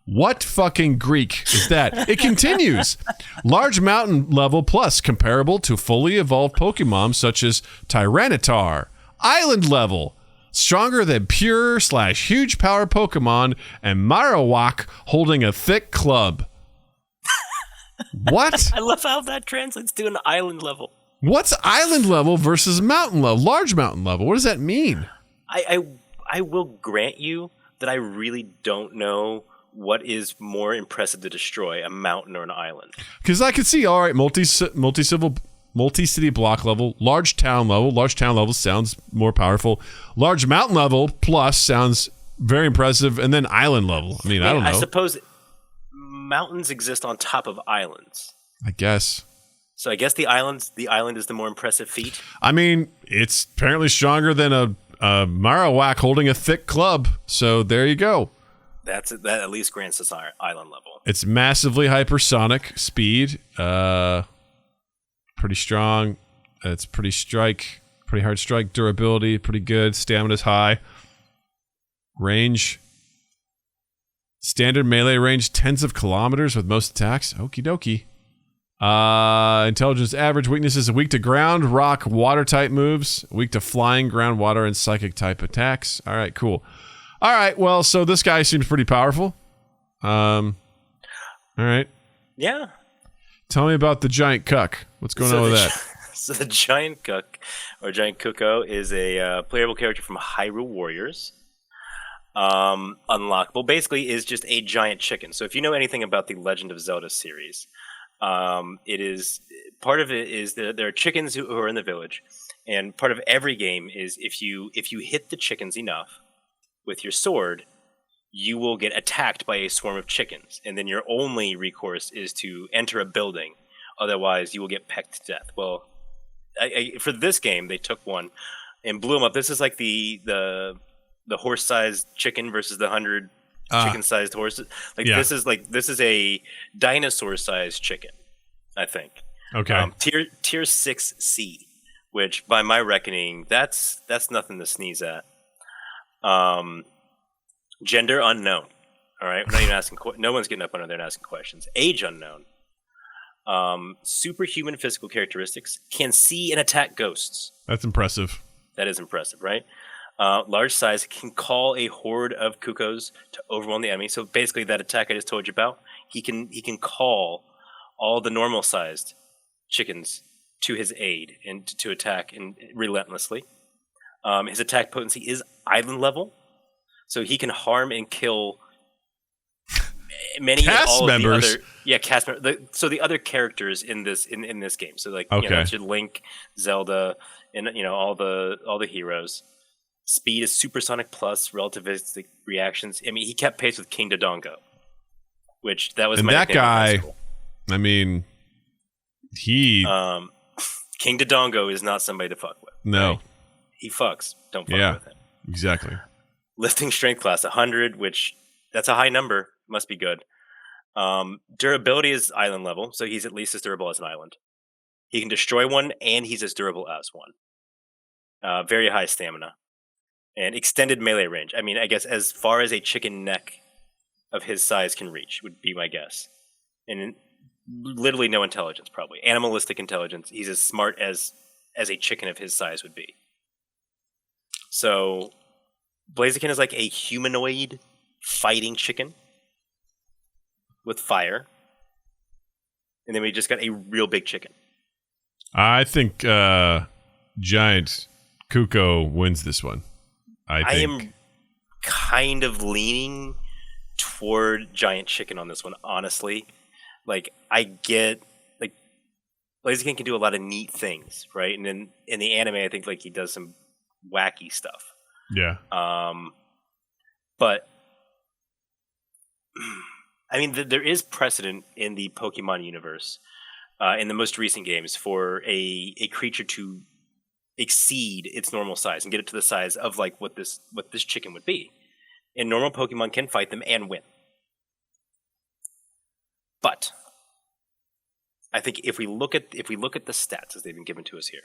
What fucking Greek is that? It continues. Large mountain level plus, comparable to fully evolved Pokemon such as Tyranitar. Island level, stronger than pure/huge power Pokemon, and Marowak holding a thick club. What? I love how that translates to an island level. What's island level versus mountain level? Large mountain level. What does that mean? I will grant you that I really don't know what is more impressive to destroy, a mountain or an island. Because I could see, all right, multi-city block level, large town level. Large town level sounds more powerful. Large mountain level plus sounds very impressive. And then island level. I mean, I don't know. I suppose mountains exist on top of islands. I guess. So I guess the island is the more impressive feat. I mean, it's apparently stronger than a Marowak holding a thick club. So there you go. That at least grants us our island level. It's massively hypersonic speed. Pretty strong. It's pretty hard strike. Durability, pretty good. Stamina's high. Range. Standard melee range, tens of kilometers with most attacks. Okie dokie. Intelligence average. Weaknesses: weak to ground, rock, water type moves. Weak to flying, ground, water, and psychic type attacks. All right, cool. All right, well, so this guy seems pretty powerful. All right. Yeah. Tell me about the Giant Cuck. What's going on with that? So the Giant Cuck, or Giant Cucco, is a playable character from Hyrule Warriors. Unlockable. Basically is just a giant chicken. So if you know anything about the Legend of Zelda series, it is part of it is that there are chickens who are in the village, and part of every game is if you hit the chickens enough with your sword, you will get attacked by a swarm of chickens, and then your only recourse is to enter a building. Otherwise, you will get pecked to death. Well, for this game, they took one and blew them up. This is like the horse-sized chicken versus the 100 chicken-sized horses. This is a dinosaur-sized chicken, I think. Okay. Tier 6C, which by my reckoning, that's nothing to sneeze at. Gender unknown. All right, we're not even asking. No one's getting up under there and asking questions. Age unknown. Superhuman physical characteristics. Can see and attack ghosts. That's impressive. That is impressive, right? Large size, can call a horde of Cuccos to overwhelm the enemy. So basically, that attack I just told you about, he can call all the normal sized chickens to his aid and to attack relentlessly. His attack potency is island level, so he can harm and kill many cast members. Of the other cast members. So the other characters in this game. So Link, Zelda, and all the heroes. Speed is supersonic plus relativistic reactions. I mean, he kept pace with King Dodongo, which that was and my that guy. I mean, King Dodongo is not somebody to fuck with. No. Right? He fucks. Don't fuck with him. Exactly. Lifting strength class 100, which that's a high number. Must be good. Durability is island level, so he's at least as durable as an island. He can destroy one, and he's as durable as one. Very high stamina. And extended melee range. I mean, I guess as far as a chicken neck of his size can reach, would be my guess. And literally no intelligence, probably. Animalistic intelligence. He's as smart as a chicken of his size would be. So Blaziken is like a humanoid fighting chicken with fire. And then we just got a real big chicken. I think Giant Cucco wins this one. I am kind of leaning toward Giant Chicken on this one, honestly. Like, I get, like, Blaziken can do a lot of neat things, right? And then in the anime, I think, like, he does some wacky stuff. Yeah. But, I mean, there is precedent in the Pokemon universe, in the most recent games, for a creature to exceed its normal size and get it to the size of like what this chicken would be. And normal Pokemon can fight them and win. But I think if we look at the stats as they've been given to us here,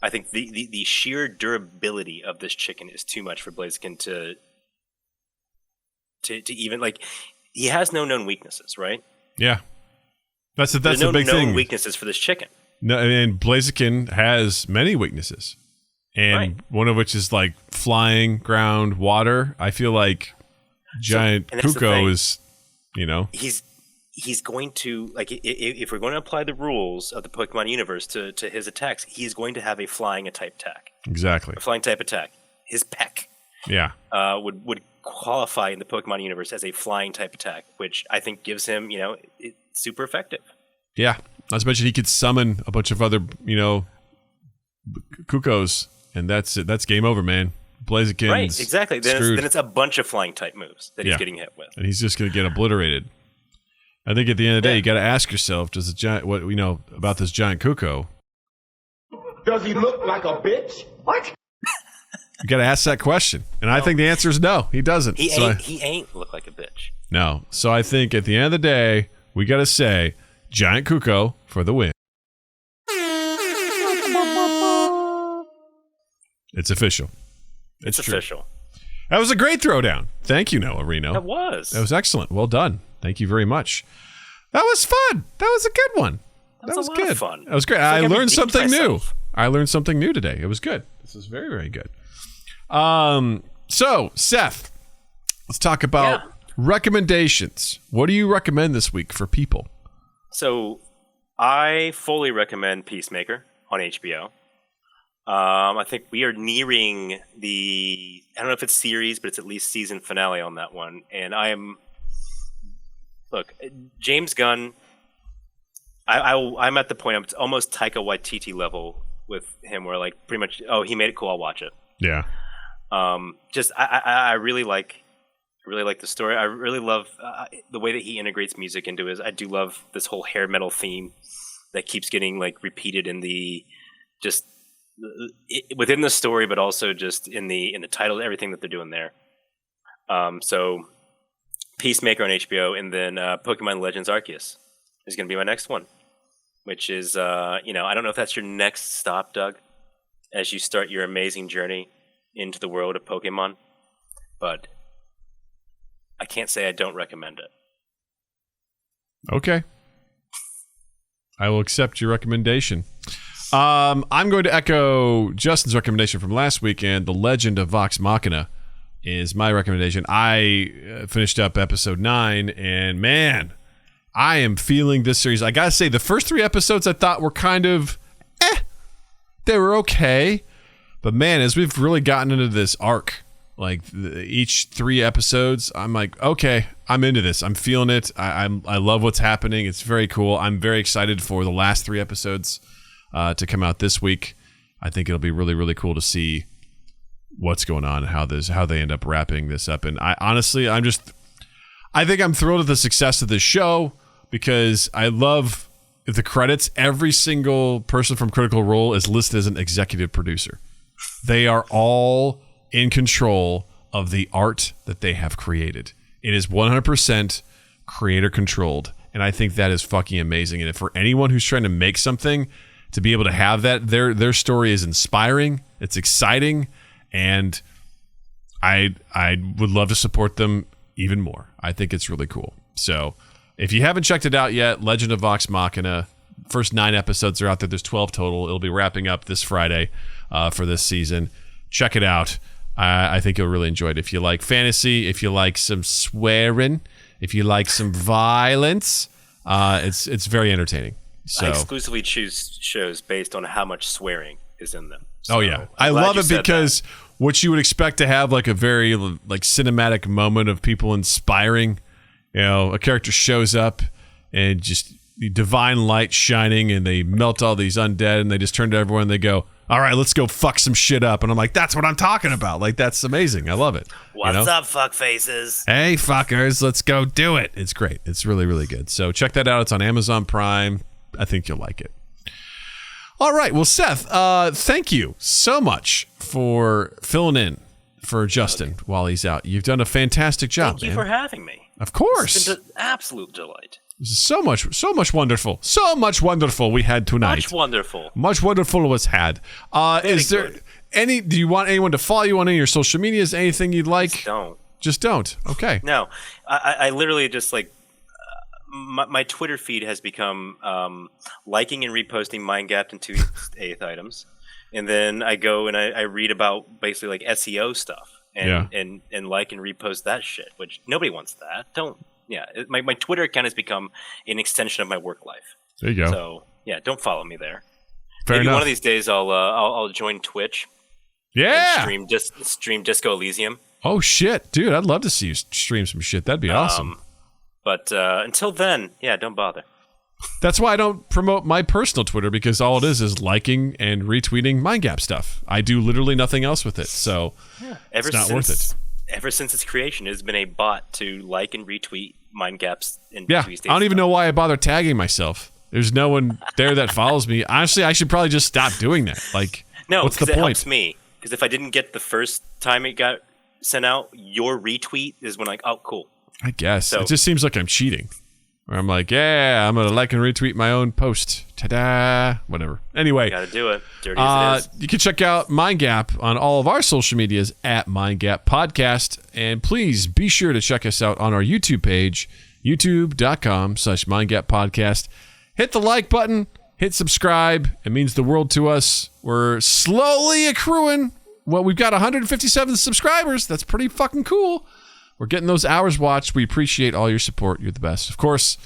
I think the sheer durability of this chicken is too much for Blaziken to even, like, he has no known weaknesses, right? Yeah. That's the big known thing. Weaknesses for this chicken. No, and Blaziken has many weaknesses, and one of which is like flying, ground, water. I feel like Giant Cucco is, he's going to, like, if we're going to apply the rules of the Pokemon universe to his attacks, he's going to have a flying type attack. Exactly, a flying type attack. His peck, would qualify in the Pokemon universe as a flying type attack, which I think gives him, it's super effective. Yeah. Not to mention he could summon a bunch of other, Cuccos, and that's it. That's game over, man. Blaziken's right, exactly. Then it's a bunch of flying type moves that he's getting hit with. And he's just going to get obliterated. I think at the end of the day, you got to ask yourself, does the giant, what we know about this Giant Cucco? Does he look like a bitch? What? You got to ask that question. And I think the answer is no, he doesn't. He ain't look like a bitch. No. So I think at the end of the day, we got to say Giant Cucco for the win. It's official. It's official. That was a great throwdown. Thank you, Noah Reno. That was excellent. Well done. Thank you very much. That was fun. That was a good one. That was good. Fun. That was great. I learned something new. I learned something new today. It was good. This was very, very good. So, Seth, let's talk about recommendations. What do you recommend this week for people? So, I fully recommend Peacemaker on HBO. I think we are nearing I don't know if it's series, but it's at least season finale on that one. And look, James Gunn, I'm at the point, I'm almost Taika Waititi level with him, where like pretty much, he made it cool, I'll watch it. Yeah. I really like the story. I really love the way that he integrates music into his. I do love this whole hair metal theme that keeps getting like repeated in within the story, but also just in the title, everything that they're doing there. So Peacemaker on HBO, and then Pokemon Legends Arceus is going to be my next one, which is I don't know if that's your next stop, Doug, as you start your amazing journey into the world of Pokemon, but I can't say I don't recommend it. Okay. I will accept your recommendation. I'm going to echo Justin's recommendation from last weekend. The Legend of Vox Machina is my recommendation. I finished up episode 9, and man, I am feeling this series. I gotta say, the first 3 episodes I thought were kind of they were okay, but man, as we've really gotten into this arc, like each 3 episodes, I'm like, okay, I'm into this. I'm feeling it. I love what's happening. It's very cool. I'm very excited for the last 3 episodes to come out this week. I think it'll be really, really cool to see what's going on and how they end up wrapping this up. And I think I'm thrilled at the success of this show, because I love the credits. Every single person from Critical Role is listed as an executive producer. They are all in control of the art that they have created. It is 100% creator controlled, and I think that is fucking amazing. And for anyone who's trying to make something, to be able to have that, their story is inspiring, it's exciting, and I would love to support them even more. I think it's really cool. So if you haven't checked it out yet, Legend of Vox Machina, first 9 episodes are out there. There's 12 total. It'll be wrapping up this Friday for this season. Check it out. I think you'll really enjoy it. If you like fantasy, if you like some swearing, if you like some violence, it's very entertaining. So I exclusively choose shows based on how much swearing is in them. So oh yeah, I love it because what you would expect to have like a very like cinematic moment of people inspiring. A character shows up and just the divine light shining, and they melt all these undead, and they just turn to everyone and they go, "All right, let's go fuck some shit up." And I'm like, that's what I'm talking about. Like, that's amazing. I love it. What's up, fuck faces? Hey, fuckers, let's go do it. It's great. It's really, really good. So check that out. It's on Amazon Prime. I think you'll like it. All right. Well, Seth, thank you so much for filling in for Justin while he's out. You've done a fantastic job, Thank you for having me. Of course. It's been an absolute delight. So much wonderful. So much wonderful we had tonight. Much wonderful was had. Is there do you want anyone to follow you on any of your social medias? Anything you'd like? Just don't. Okay. No. I literally just like, my Twitter feed has become liking and reposting Mind Gapped and 2/8 items. And then I go and I read about basically like SEO stuff and like and repost that shit, which nobody wants that. My Twitter account has become an extension of my work life. There you go. So yeah, don't follow me there. Fair Maybe enough. one of these days I'll join Twitch. Yeah. And stream Disco Elysium. Oh shit, dude! I'd love to see you stream some shit. That'd be awesome. But until then, yeah, don't bother. That's why I don't promote my personal Twitter, because all it is liking and retweeting Mind Gap stuff. I do literally nothing else with it, so it's not worth it. Ever since its creation, it has been a bot to like and retweet Mind Gaps and I tweet don't even know why I bother tagging myself. There's no one there that follows me. Honestly, I should probably just stop doing that. Like, no, what's the it point? Helps me, because if I didn't get the first time it got sent out, your retweet is when like, oh, cool. I guess it just seems like I'm cheating. Where I'm like, yeah, I'm gonna like and retweet my own post. Ta-da! Whatever. Anyway, gotta do it. Dirty as it is. You can check out Mind Gap on all of our social medias at Mind Gap Podcast, and please be sure to check us out on our YouTube page, youtube.com/Mind Gap Podcast. Hit the like button. Hit subscribe. It means the world to us. We're slowly accruing. Well, we've got 157 subscribers. That's pretty fucking cool. We're getting those hours watched. We appreciate all your support. You're the best. Of course,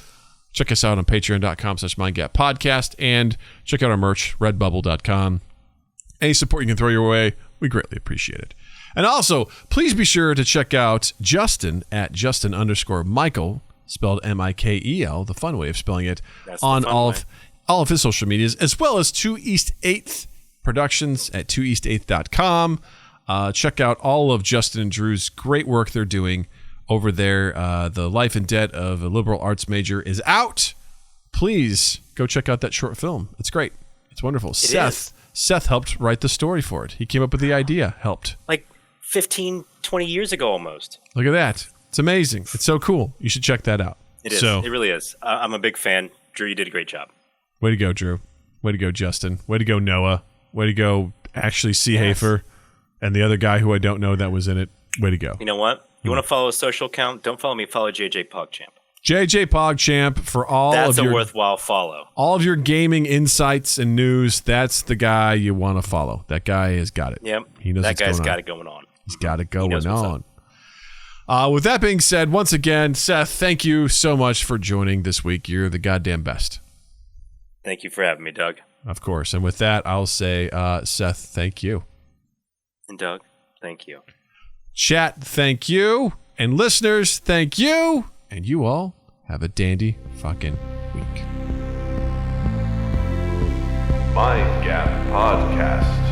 check us out on patreon.com/MindGapPodcast, and check out our merch, redbubble.com. Any support you can throw your way, we greatly appreciate it. And also, please be sure to check out Justin at Justin_Michael, spelled Mikel, the fun way of spelling it, on all of his social medias, as well as 2 East 8th Productions at 2east8th.com. Check out all of Justin and Drew's great work they're doing over there. The Life and Debt of a Liberal Arts Major is out. Please go check out that short film. It's great. It's wonderful. Seth helped write the story for it. He came up with the idea. Helped. Like 15, 20 years ago almost. Look at that. It's amazing. It's so cool. You should check that out. It is. It really is. I'm a big fan. Drew, you did a great job. Way to go, Drew. Way to go, Justin. Way to go, Noah. Way to go, Ashley Seehafer. And the other guy who I don't know that was in it. Way to go. You know what? You want to follow a social account? Don't follow me. Follow JJ PogChamp. JJ PogChamp for all of your... That's a worthwhile follow. All of your gaming insights and news, that's the guy you want to follow. That guy has got it. Yep. He knows that guy's got it going on. He's got it going on. With that being said, once again, Seth, thank you so much for joining this week. You're the goddamn best. Thank you for having me, Doug. Of course. And with that, I'll say, Seth, thank you. And Doug, thank you. Chat, thank you. And listeners, thank you. And you all have a dandy fucking week. Mind Gap Podcast.